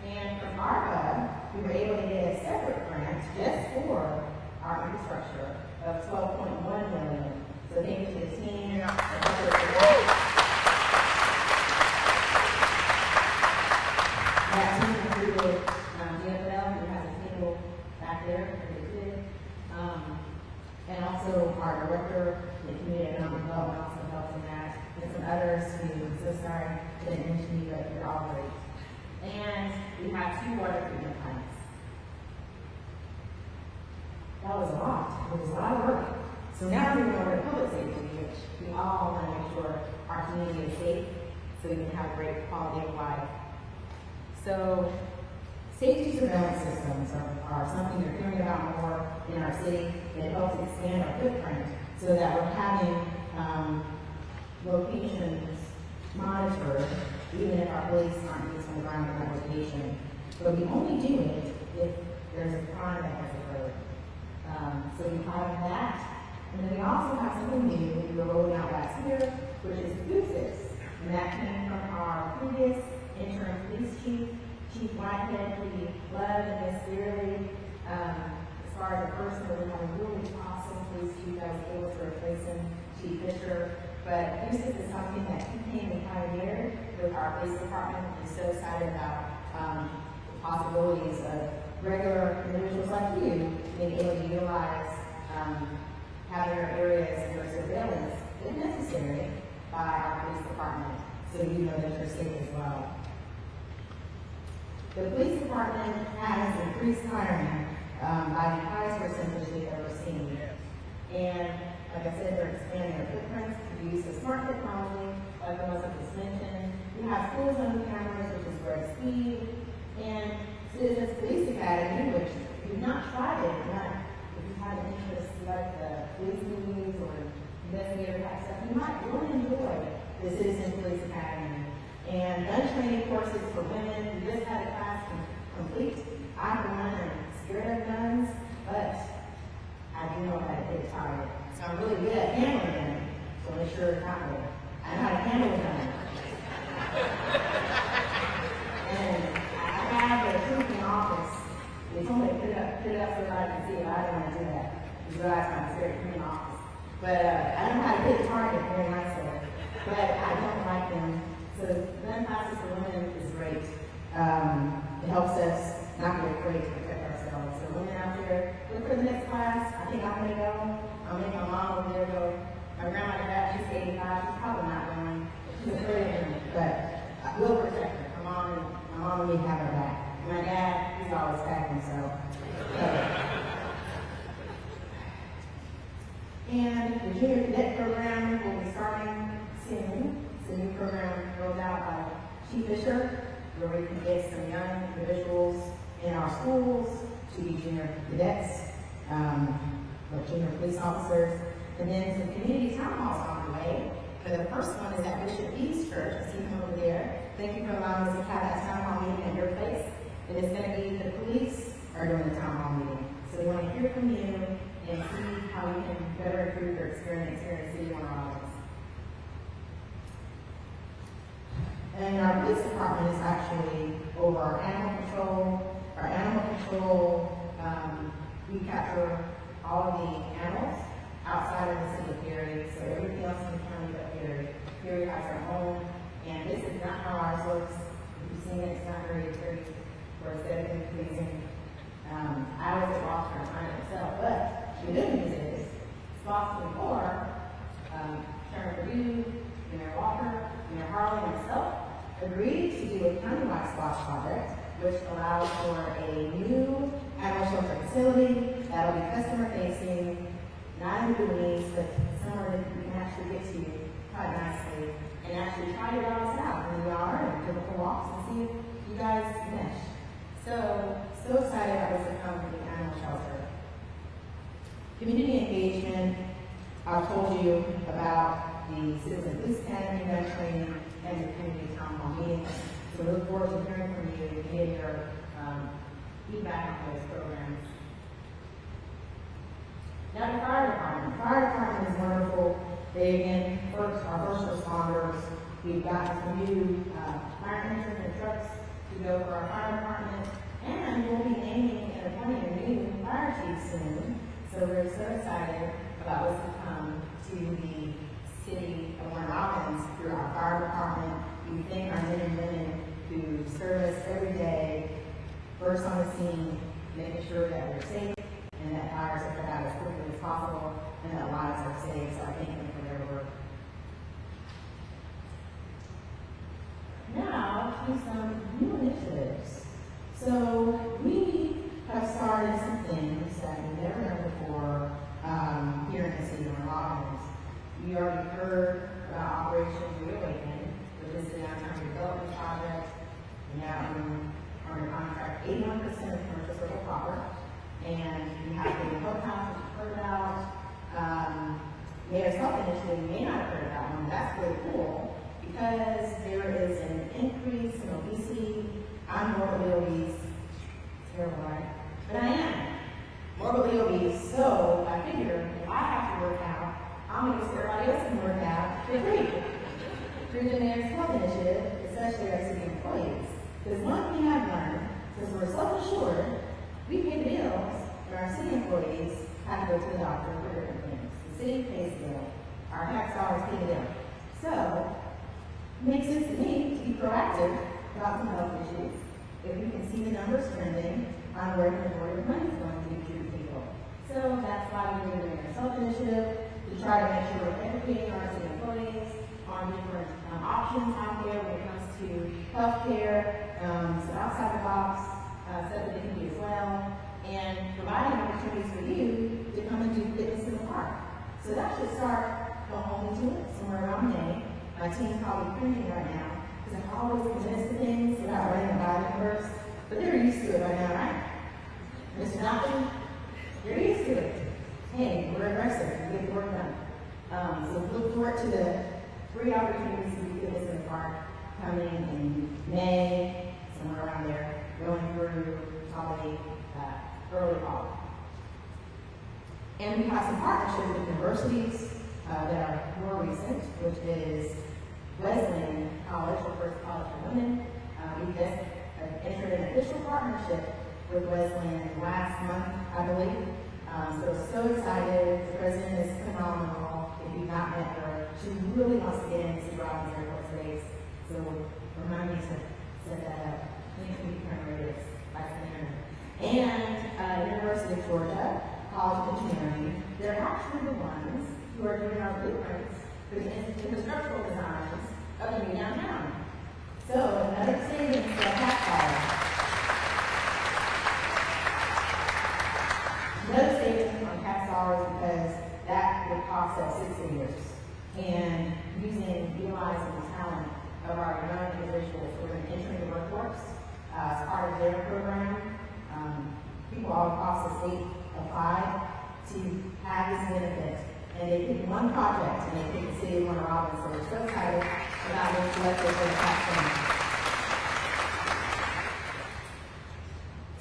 and from ARPA, we were able to get a separate grant just for our infrastructure of $12.1 million. So thank you to the team. That team included DFL, who has a table back there, pretty good. And also our director, the community economic development, also helps on that, and some others who, I'm so sorry, didn't mention you, but you're all great. And we have 2 water treatment plants. That was a lot. It was a lot of work. So now we're going to public safety, which we all want to make sure our community is safe so we can have great quality of life. So safety surveillance systems are something you're hearing about more in our city. It helps expand our footprint so that we're having locations monitored, even if our police aren't used on the ground in that location. But we only do it if there's a crime that has occurred. So we have that. And then we also have something new that we were rolling out last year, which is food sticks. And that came from our previous interim police chief, Chief Whitehead, who we love and miss dearly. As far as a person, we have a really awesome police chief that was able to replace him, Chief Fisher. But this is something that he came and pioneered with our police department, and so excited about the possibilities of regular individuals like you being able to utilize having our areas under surveillance, if necessary, by our police department, so you know that you're safe as well. The police department has increased hiring by the highest percentage they've ever seen. And like I said, they're expanding their footprints to use the smart technology, like the ones I just mentioned. We have school zone cameras, which is great speed, and Citizens Police Academy, which we've not tried it, if you have an interest like the police movies or investigator type stuff, you might really enjoy the Citizens Police Academy. And gun training courses for women, we just had a class complete. I'm one and scared of guns, but I do know how to hit a target. So I'm really good at handling them, so make sure it's not me. I know how to handle them. And I have a proof in office. They told me to put it up so that I can see it. I don't want to do that. You realize I'm scared of in office. But I don't know how to hit a target very nicely. But I don't like them. So gun classes for women is great. It helps us not be afraid to protect ourselves. So women out there, look for the next class. I think I'm going to go. I'll make my mom over there go. My grandma did that. She's 85. She's probably not going. She's afraid of him. But we'll protect her. My mom and me have her back. My dad, he's always packing, so. And the Junior Cadet Program will be starting soon. It's a new program rolled out by Chief Fisher, where we can get some young individuals in our schools to be junior cadets, or junior police officers. And then some community town halls on the way. But the first one is at Bishop East Church. I see him over there. Thank you for allowing us to have that town hall meeting at your place. And it's going to be the police are doing the town hall meeting. So we want to hear from you and see how we can better improve your experience here in City of Robins. And our police department is actually over our animal control. Our animal control, we capture all of the animals outside of the city of Perry. So everything else in the county but Perry. Perry has our own. And this is not how ours looks. If you've seen it, it's not very pretty or aesthetically pleasing. I was at loss for time itself, but the good news is, Spots before, Sharon Purdue, Mayor Walker, Mayor Harley, and myself agreed to do a countywide Spots project, which allows for a new animal shelter facility that'll be customer facing, not in the weeds, but somewhere that we can actually get to quite nicely. And actually try your dogs out in the yard and give them walks and see if you guys mesh. So excited about this to come from the animal shelter. Community engagement, I've told you about the Citizen Police Academy gun training and the community town hall meetings. So we look forward to hearing from you and getting your feedback on those programs. Now the fire department. The fire department is wonderful. They again, our first responders, we've got some new fire engines and trucks to go for our fire department, and we'll be naming and appointing a new fire chief soon. So we're so excited about what's to come to the city of Warner Robins through our fire department. We thank our men and women who serve us every day, first on the scene, making sure that we're safe and that fires are put out as quickly as possible and that lives are saved. So I thank them for their work. launching some new initiatives. So we have started some things that we've never done before here in the city of Robins. You already heard about Operation Reawaken, which is the downtown development project. Now we're under contract 81% of commercial circle proper. And we have the Hope House, which you've heard about. Mayor's Health Initiative, you may not have heard about one. That's really cool because there is an increase in obesity. I'm morbidly obese. Terrible, right? But I am morbidly obese, so I figure if I have to work out, I'm going to get everybody else can work out for free. Through the Mayor's Health Initiative, especially our city employees. Because one thing I've learned, since we're self-assured, we pay the bills, but our city employees have to go to the doctor for different things. The city pays the bill. Our tax dollars pay the bill. So, it makes sense to me to be proactive about some health issues. If we can see the numbers trending on where the majority of money is going to be to people. So that's why we're doing a health initiative to try to make sure we're educating our city employees on different options out there when it comes to healthcare, so outside the box, stuff that they can do as well, and providing opportunities for you to come and do fitness in the park. So that should start going into it somewhere around May. My team's probably cringing right now because I'm always convinced to things without running a Bible verse, but they're used to it by now, right? Mr. Johnson, you're used to it. Hey, we're aggressive. We get the work done. So look forward to the 3 opportunities to do fitness in the park coming in May, somewhere around there, going through probably early fall. And we have some partnerships with universities that are more recent, which is Wesleyan College, the first college for women. We just entered an official partnership with Wesleyan last month, I believe. So excited. The president is phenomenal. If you've not met her, she really wants to get into Robins Air Force Base. So remind me to set that up. Thank you, Colonel. And University of Georgia, College of Engineering, they're actually the ones who are doing our blueprints for the structural designs of the new downtown. So another savings for a tax dollar. Another savings on tax dollars because that would cost us 6 figures. And utilizing the talent of our young individuals who are entering the workforce as part of their program. People all across the state apply to have this benefit. And they pick one project and they pick the city of Warner Robins. So we're so excited about being selected for the platform.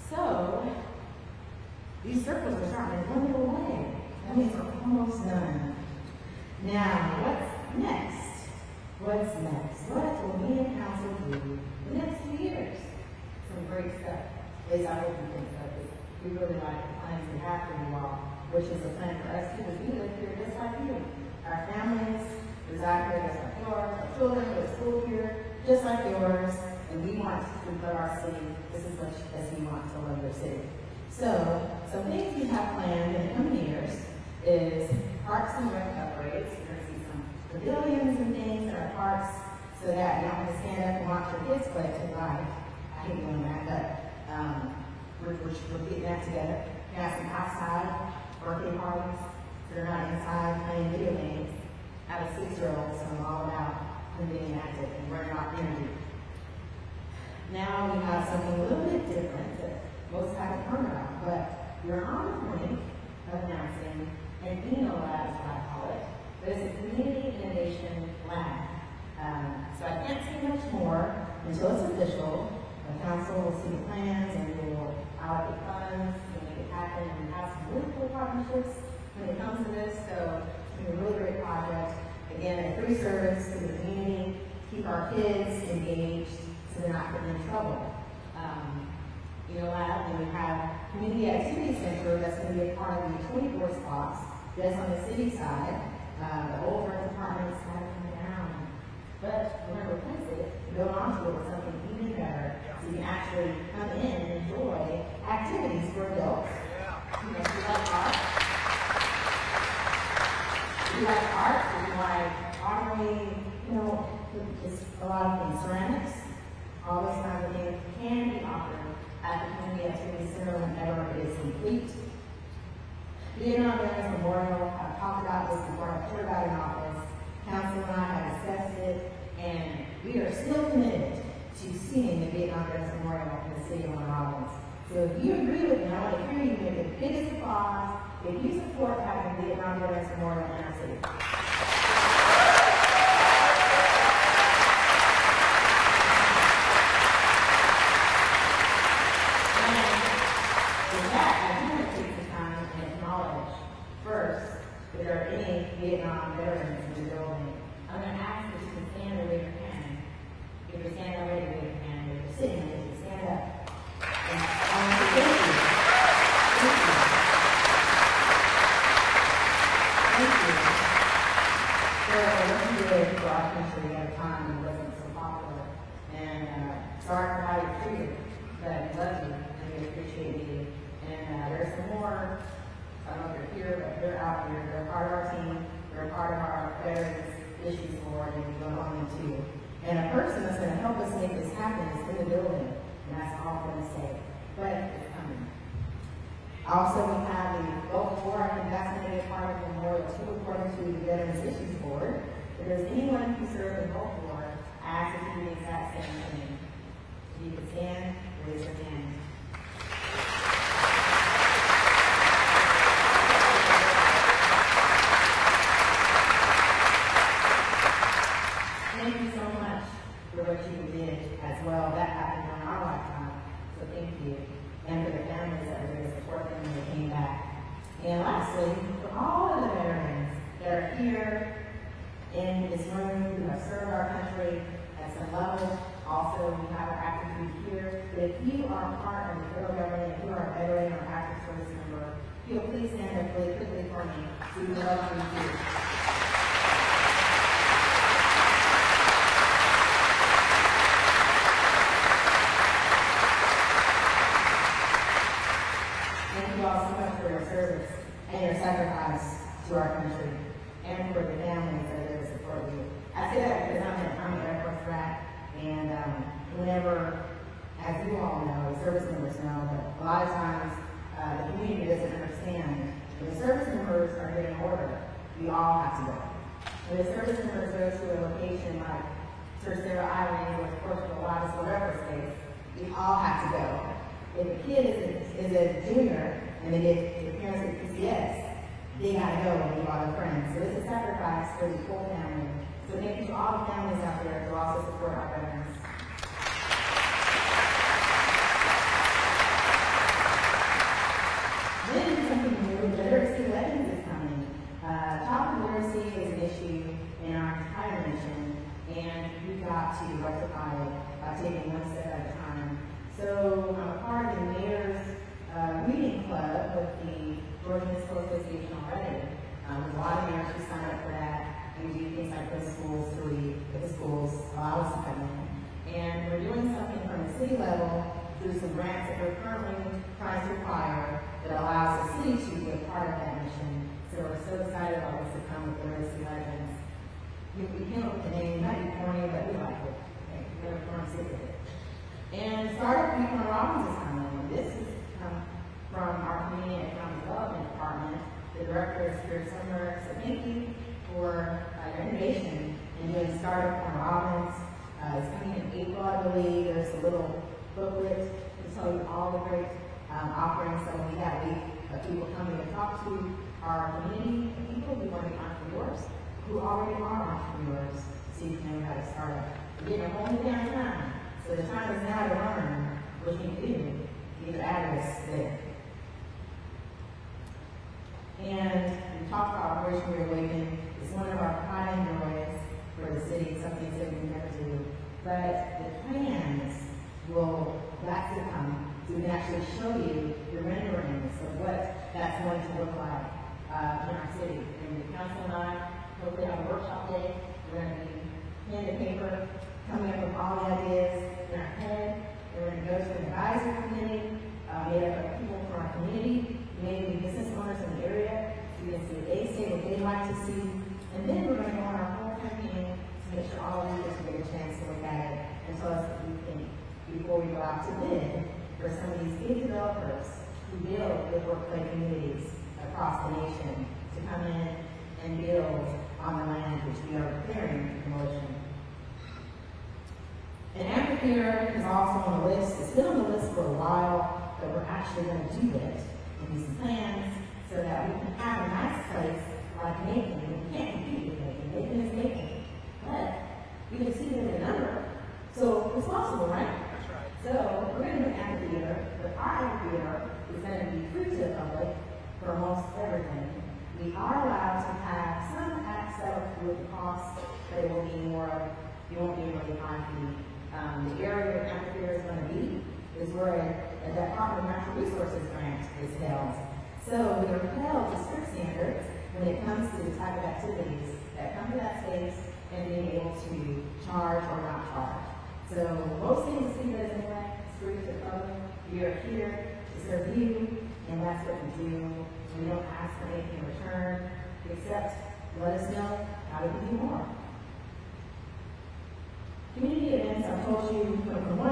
So, these circles are starting to dwindle away. That means we're almost done. Now, what's next? What's next? What will we in council do the next few years? Some great stuff. At least I hope you think so. We really like the plans we have for you all, which is a plan for us because we live here just like you. Our families reside here just like yours. Our children go to school here just like yours. And we want to love our city just as much as we want to love your city. So, some things we have planned in the coming years is parks and rec upgrades. You're going to see some pavilions and things in our parks so that you don't have to stand up and watch your kids play to life. I hate doing that, but we're getting that together. We have some outside birthday parties that are not inside playing video games. I have a 6-year-old, so I'm all about them being active and burning off energy. Now we have something a little bit different that most haven't heard about, but we're on the point of announcing an Eno Lab, is what I call it. But it's a community innovation lab. So I can't say much more until it's official. The council will see the plans and we will allocate funds and make it happen and have some really cool partnerships when it comes to this. So it's been a really great project. Again, a free service to the community, keep our kids engaged so they're not getting in trouble. Lab, and we have Community Activity Center that's going to be a part of the 24 spots just on the city side. The old rec department is kind of coming down. But we're going to replace it, build onto it with something even better so you can actually come in and enjoy activities for adults. You like art. You like art, you like pottery, just a lot of things. Ceramics. All those kinds of things can be offered at the Community Activity Center whenever it is complete. Vietnam Veterans Memorial, I've talked about this before I put about in office. Council and I have discussed it, and we are still committed to seeing the Vietnam Veterans Memorial in the city of Robins. So if you agree with me, I want to hear you give the biggest applause if you support having the Vietnam Veterans Memorial in our city. Vietnam veterans in the building. I'm going to ask if you can stand and raise your hand. If you're standing already, raise your hand. If you're sitting, you can stand up. And thank you. Thank you. Thank you. For what you did for our country at a time when it wasn't so popular. And sorry for how you treated, but I love you and we appreciate you. And there's some more. I don't know if you're here, but they're out here. They're part of our team. They're part of our Veterans Issues Board, and we go on them too. And a person that's going to help us make this happen is in the building, and that's all I'm going to say. But it's coming. Also, we have the Local 4, I think that's going to be a part of the Memorial too, according to the Veterans Issues Board. If there's anyone who served in Local 4, I ask if you do the exact same thing. If you can stand, raise your hand. Thank you so much for what you did as well. That happened during our lifetime, so thank you. And for the families that were there to support them when they came back. And lastly, for all of the veterans that are here in this room who have served our country at some level, also we have our active youth here. But if you are part of the federal government, if you are a veteran or active service member, if you'll please stand up really quickly for me so we can welcome you. Service and your sacrifice to our country and for the families that are there to support you. I say that because I'm an Air Force brat, and whenever, as you all know, the service members know, that a lot of times the community doesn't understand. When the service members are getting order, we all have to go. When the service members go to a location like Tercera Island or Portugal, whatever space, we all have to go. If a kid is a junior and they get the parents get PCS, they gotta go and leave all their friends. So it's a sacrifice for the whole family. So thank you to all the families out there who also support our veterans. Then something new, literacy legends is coming. Childhood literacy is an issue in our entire nation, and we've got to rectify it by taking one step at a time. So I'm a part of the mayor's reading club with the Georgia Municipal Association already. There's a lot of mayors who sign up for that, and we do things like go to schools to read, if the schools allow us to come in. And we're doing something from the city level through some grants that we're currently trying to acquire that allows the city to be a part of that mission. So we're so excited about what's to come with literacy legends. We came up with the name, might be corny, but we like it. Okay, we're going to stick with it. And Startup Week on Robins is coming. This is from our Community and Economic Development Department. The director is here somewhere. So thank you for your innovation in doing Startup on Robins. It's coming in April, I believe. There's a little booklet to tell you all the great offerings that we have. We people coming to talk to our community, and people who want to be entrepreneurs, who already are entrepreneurs, so you can know how to start up. We're getting a whole new damn time. So the time is now to learn what you can do. Get your address there. And we talked about Operation Reawaken. It's one of our pride and joys for the city, something that we never do. But the plans will, that's to come. So we can actually show you the renderings of what that's going to look like in our city. And the council and I hopefully have a workshop day. We're going to be pen to paper, coming up with all the ideas in our head. We're going to go to an advisory committee made up of people from our community, maybe business owners in the area. We can see what they say, what they'd like to see. And then we're going to go on our whole campaign to make sure all of you get a chance to look at it. And and tell us what you think before we go out to bid for some of these big developers who build good workplace communities across the nation to come in and build on the land which we are preparing for demolition. An amphitheater is also on the list. It's been on the list for a while, but we're actually going to do it and do some plans so that we can have a nice place like Macon. We can't compete with Macon. Macon is Macon. But we can see there's a number. So it's possible, right? That's right. So we're going to do an amphitheater, but our amphitheater is going to be free to the public for most everything. We are allowed to have some access with the cost, but it will be more, you won't be able to find the area where the amphitheater is going to be is where a Department of Natural Resources grant is held. So we are held to strict standards when it comes to the type of activities that come to that space and being able to charge or not charge. So most things the city does anyway, it's free to the public. We are here to serve you, and that's what we do. We don't ask for anything in return, except let us know how we can do more. Community events, I told you, from 1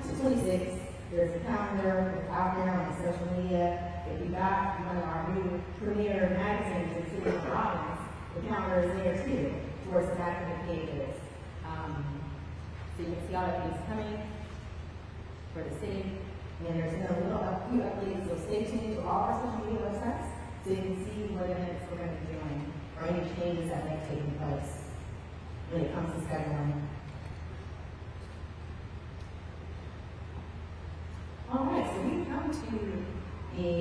to 26, there's a calendar out there on the social media. If you got one of our new premier magazines in City of Robins, the calendar is there too, towards the back of the pages. So you can see all the things coming for the city. And there's a few updates, so stay tuned to all our social media websites so you can see what events we're going to be doing or any changes that may take place when it comes to scheduling. All right, so we've come to the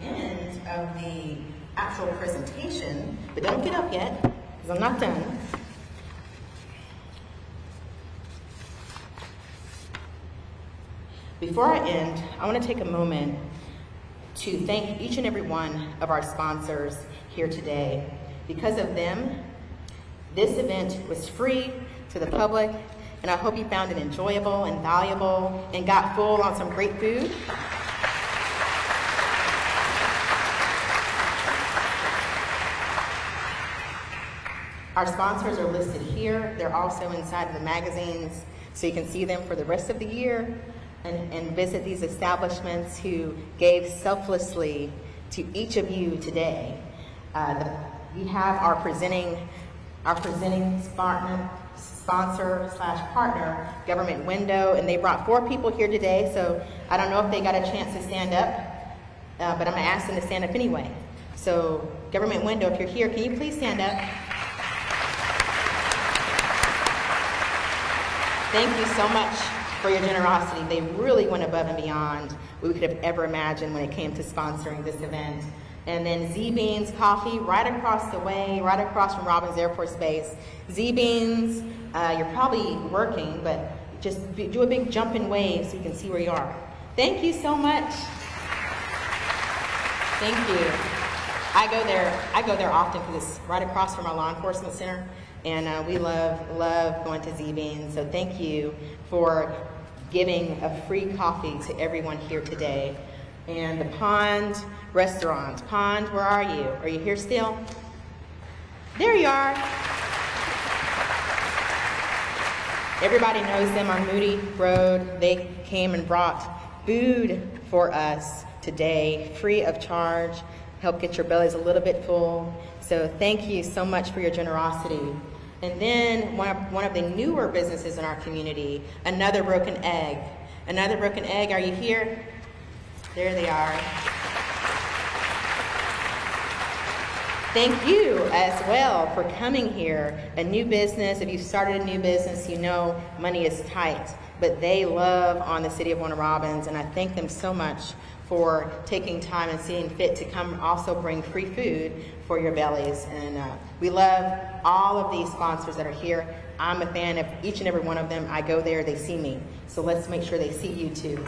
end of the actual presentation, but don't get up yet, because I'm not done. Before I end, I want to take a moment to thank each and every one of our sponsors here today. Because of them, this event was free to the public, and I hope you found it enjoyable and valuable and got full on some great food. Our sponsors are listed here. They're also inside of the magazines, so you can see them for the rest of the year and visit these establishments who gave selflessly to each of you today. We have our presenting sponsor/partner, Government Window, and they brought 4 people here today, so I don't know if they got a chance to stand up, but I'm gonna ask them to stand up anyway. So Government Window, if you're here, can you please stand up? Thank you so much for your generosity. They really went above and beyond what we could have ever imagined when it came to sponsoring this event. And then Z-Beans Coffee, right across the way, right across from Robins Air Force Base. Z-Beans, you're probably working, but just do a big jump and wave so you can see where you are. Thank you so much. Thank you. I go there often because it's right across from our law enforcement center, and we love going to Z-Beans. So thank you for giving a free coffee to everyone here today. And the Pond Restaurant. Pond, where are you? Are you here still? There you are. Everybody knows them on Moody Road. They came and brought food for us today, free of charge. Help get your bellies a little bit full. So thank you so much for your generosity. And then one of the newer businesses in our community, Another Broken Egg. Another Broken Egg, are you here? There they are. Thank you as well for coming here. A new business, if you've started a new business, you know money is tight, but they love on the city of Warner Robins, and I thank them so much for taking time and seeing fit to come also bring free food for your bellies. And we love all of these sponsors that are here. I'm a fan of each and every one of them. I go there, they see me. So let's make sure they see you too.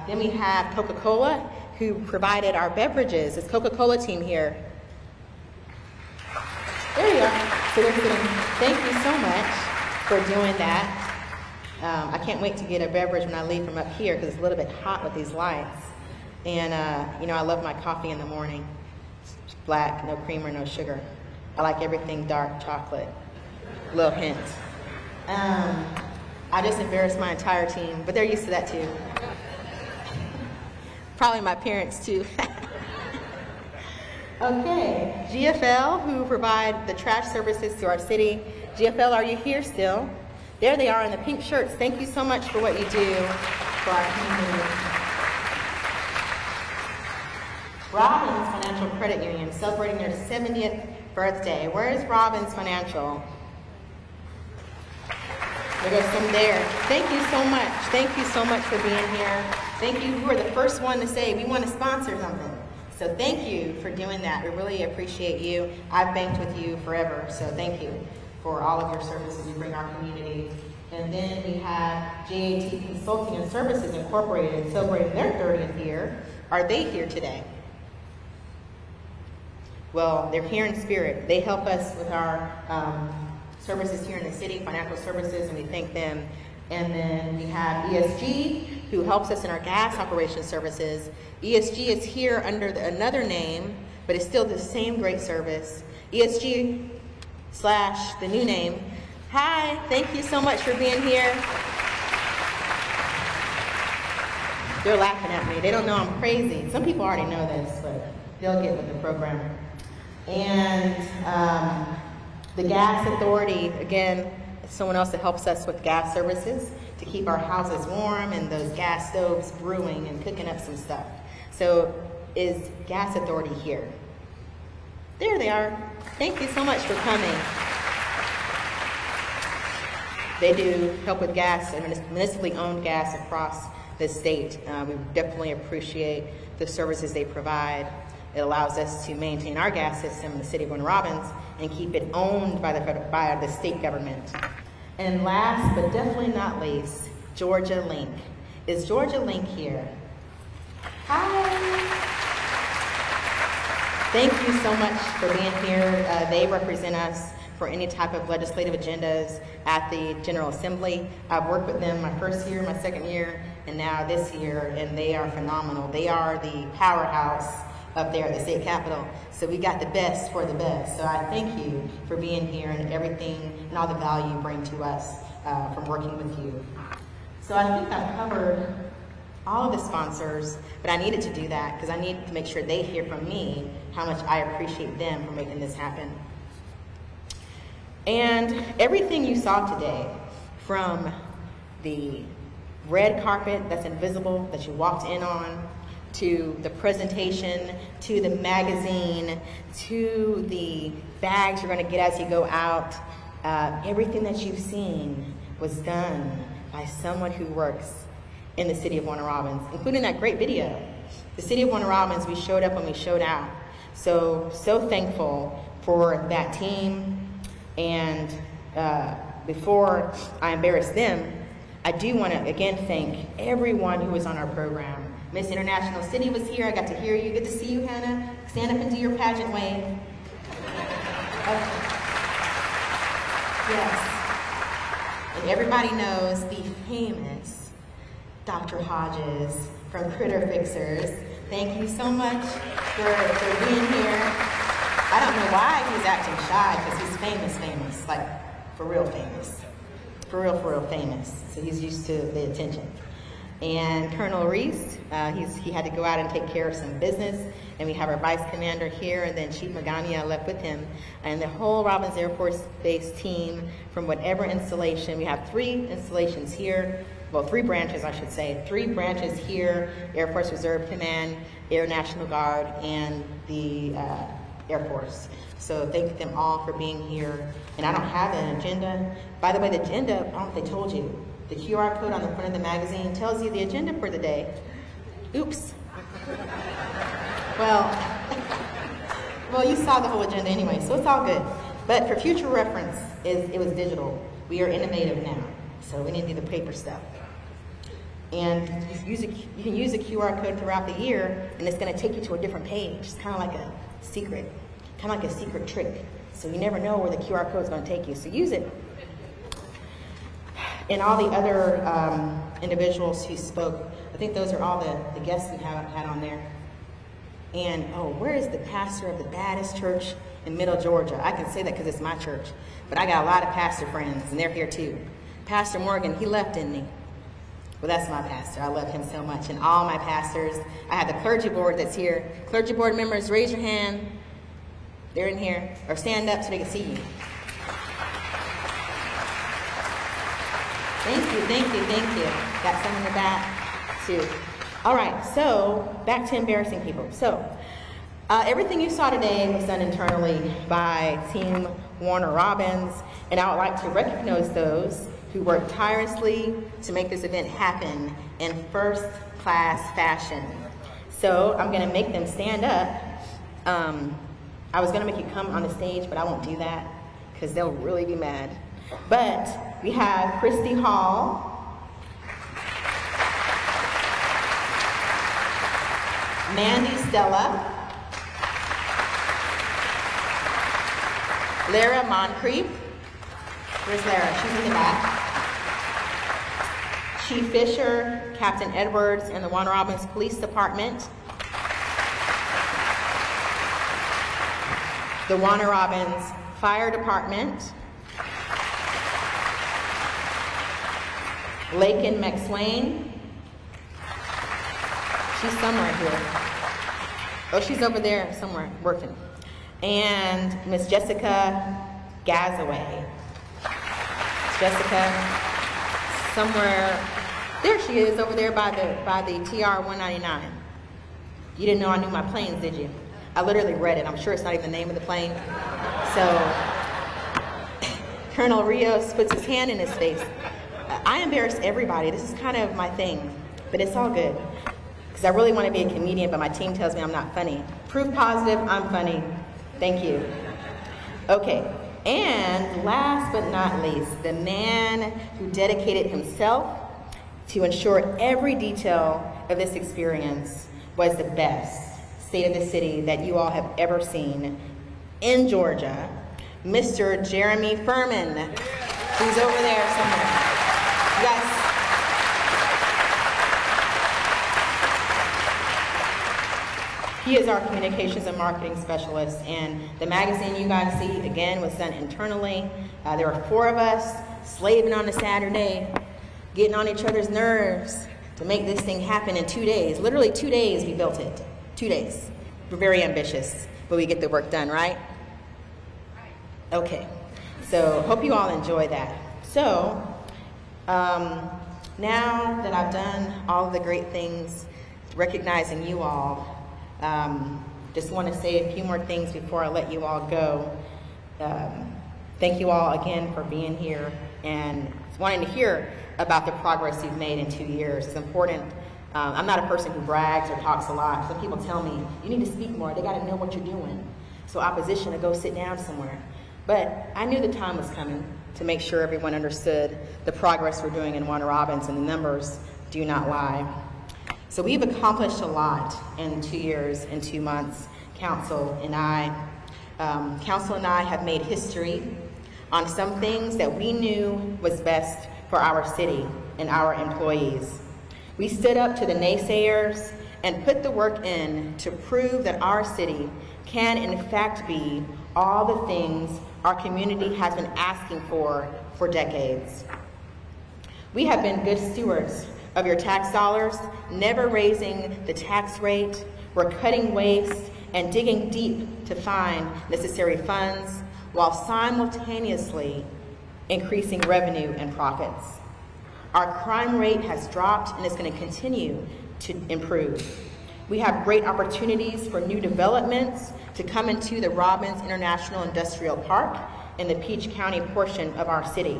Then we have Coca-Cola, who provided our beverages. It's Coca-Cola team here. There you are. So they're sitting. Thank you so much for doing that. I can't wait to get a beverage when I leave from up here because it's a little bit hot with these lights. And I love my coffee in the morning. It's black, no creamer, no sugar. I like everything dark chocolate. Little hint. I just embarrassed my entire team, but they're used to that too. Probably my parents too. Okay, GFL, who provide the trash services to our city. GFL, are you here still? There they are in the pink shirts. Thank you so much for what you do for our community. Robins Financial Credit Union, celebrating their 70th birthday. Where is Robins Financial? There goes some there. Thank you so much. Thank you so much for being here. Thank you. You were the first one to say we want to sponsor something. So thank you for doing that. We really appreciate you. I've banked with you forever, so thank you for all of your services you bring our community. And then we have JAT Consulting and Services Incorporated celebrating their 30th year. Are they here today? Well, they're here in spirit. They help us with our services here in the city, financial services, and we thank them. And then we have ESG, who helps us in our gas operation services. ESG is here under another name, but it's still the same great service. ESG / the new name. Hi, thank you so much for being here. They're laughing at me. They don't know I'm crazy. Some people already know this, but they'll get with the program. And the Gas Authority, again, is someone else that helps us with gas services to keep our houses warm and those gas stoves brewing and cooking up some stuff. So is Gas Authority here? There they are. Thank you so much for coming. They do help with gas and municipally owned gas across the state. We definitely appreciate the services they provide. It allows us to maintain our gas system in the city of Warner Robins and keep it owned by the state government. And last but definitely not least, Georgia Link. Is Georgia Link here? Hi. Thank you so much for being here. They represent us for any type of legislative agendas at the General Assembly. I've worked with them my first year, my second year, and now this year, and they are phenomenal. They are the powerhouse up there at the state capitol. So we got the best for the best. So I thank you for being here and everything and all the value you bring to us from working with you. So I think I've covered all of the sponsors, but I needed to do that because I need to make sure they hear from me how much I appreciate them for making this happen. And everything you saw today, from the red carpet that's invisible that you walked in on, to the presentation, to the magazine, to the bags you're going to get as you go out, everything that you've seen was done by someone who works in the city of Warner Robins, including that great video. The city of Warner Robins, we showed up when we showed out. So thankful for that team. And before I embarrass them, I do want to again thank everyone who was on our program. Miss International City was here. I got to hear you. Good to see you, Hannah. Stand up and do your pageant wave. Yes. And everybody knows the famous Dr. Hodges from Critter Fixers. Thank you so much for being here. I don't know why he's acting shy, because he's famous, like for real famous. For real famous. So he's used to the attention. And Colonel Reese, he had to go out and take care of some business. And we have our Vice Commander here, and then Chief Magania left with him. And the whole Robins Air Force Base team from whatever installation. We have 3 installations here. Well, 3 branches, I should say. 3 branches here: Air Force Reserve Command, Air National Guard, and the Air Force. So thank them all for being here. And I don't have an agenda. By the way, the agenda, I don't know if they told you, the QR code on the front of the magazine tells you the agenda for the day. Oops. Well, you saw the whole agenda anyway, so it's all good. But for future reference, it was digital. We are innovative now, so we need to do the paper stuff. And you can use a QR code throughout the year, and it's going to take you to a different page. It's kind of like a secret trick. So you never know where the QR code is going to take you. So use it. And all the other individuals who spoke, I think those are all the guests we have had on there. And, where is the pastor of the baddest church in Middle Georgia? I can say that because it's my church. But I got a lot of pastor friends, and they're here too. Pastor Morgan, he left, didn't he? Well, that's my pastor. I love him so much. And all my pastors. I have the clergy board that's here. Clergy board members, raise your hand. They're in here. Or stand up so they can see you. Thank you, thank you, thank you. Got some in the back, too. All right, so back to embarrassing people. So everything you saw today was done internally by Team Warner Robins, and I would like to recognize those who worked tirelessly to make this event happen in first-class fashion. So I'm going to make them stand up. I was going to make you come on the stage, but I won't do that because they'll really be mad. But we have Christy Hall, Mandy Stella, Lara Moncrief. Where's Lara? She's in the back. Chief Fisher, Captain Edwards, and the Warner Robins Police Department. The Warner Robins Fire Department. Lakin McSwain. She's somewhere here. Oh, she's over there somewhere working. And Miss Jessica Gazaway. Jessica, somewhere, there she is over there by the TR 199. You didn't know I knew my planes, did you? I literally read it. I'm sure it's not even the name of the plane. So, Colonel Rios puts his hand in his face. I embarrass everybody. This is kind of my thing, but it's all good. Because I really want to be a comedian, but my team tells me I'm not funny. Proof positive, I'm funny. Thank you. Okay, and last but not least, the man who dedicated himself to ensure every detail of this experience was the best state of the city that you all have ever seen in Georgia, Mr. Jeremy Furman, who's over there somewhere. You guys, he is our communications and marketing specialist, and the magazine you guys see, again, was done internally. There were 4 of us slaving on a Saturday, getting on each other's nerves to make this thing happen in 2 days. Literally 2 days we built it. 2 days. We're very ambitious, but we get the work done, right? Okay, so hope you all enjoy that. So, now that I've done all of the great things, recognizing you all, just want to say a few more things before I let you all go. Thank you all again for being here and wanting to hear about the progress you've made in 2 years. It's important. I'm not a person who brags or talks a lot. Some people tell me, you need to speak more. They got to know what you're doing. So opposition to go sit down somewhere. But I knew the time was coming to make sure everyone understood the progress we're doing in Warner Robins, and the numbers do not lie. So we've accomplished a lot in 2 years and 2 months. Council and I have made history on some things that we knew was best for our city and our employees. We stood up to the naysayers and put the work in to prove that our city can in fact be all the things our community has been asking for decades. We have been good stewards of your tax dollars, never raising the tax rate. We're cutting waste and digging deep to find necessary funds while simultaneously increasing revenue and profits. Our crime rate has dropped and is going to continue to improve. We have great opportunities for new developments to come into the Robins International Industrial Park in the Peach County portion of our city.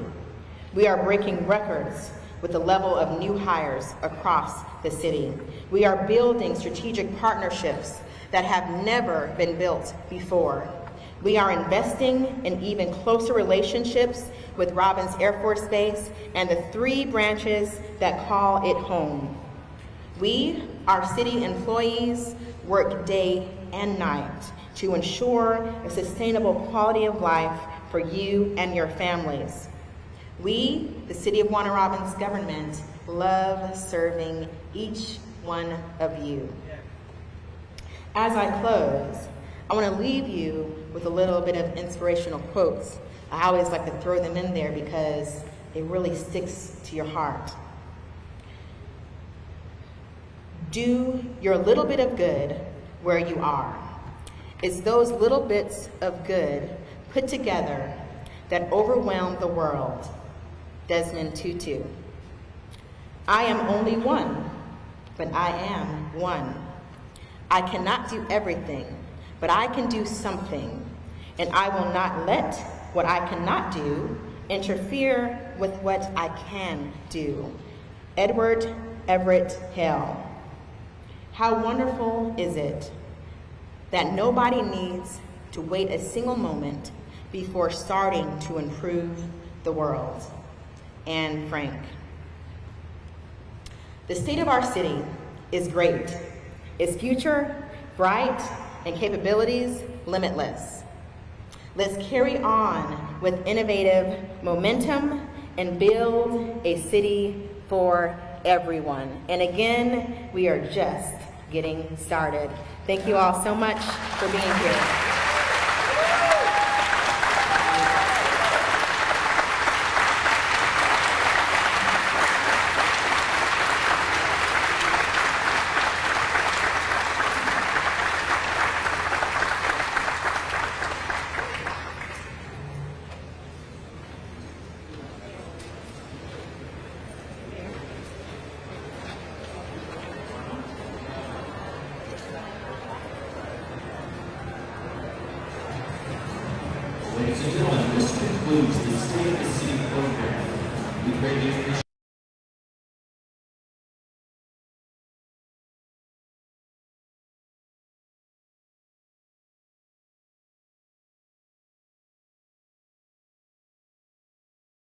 We are breaking records with the level of new hires across the city. We are building strategic partnerships that have never been built before. We are investing in even closer relationships with Robins Air Force Base and the 3 branches that call it home. We, our city employees, work day and night to ensure a sustainable quality of life for you and your families. We, the City of Warner Robins government, love serving each one of you. As I close, I want to leave you with a little bit of inspirational quotes. I always like to throw them in there because it really sticks to your heart. Do your little bit of good where you are. It's those little bits of good put together that overwhelm the world. Desmond Tutu. I am only one, but I am one. I cannot do everything, but I can do something, and I will not let what I cannot do interfere with what I can do. Edward Everett Hale. How wonderful is it that nobody needs to wait a single moment before starting to improve the world. Anne Frank. The state of our city is great. Its future, bright, and capabilities, limitless. Let's carry on with innovative momentum and build a city for everyone. And again, we are just getting started. Thank you all so much for being here. Ladies and gentlemen, this concludes the State of the City program. We greatly appreciate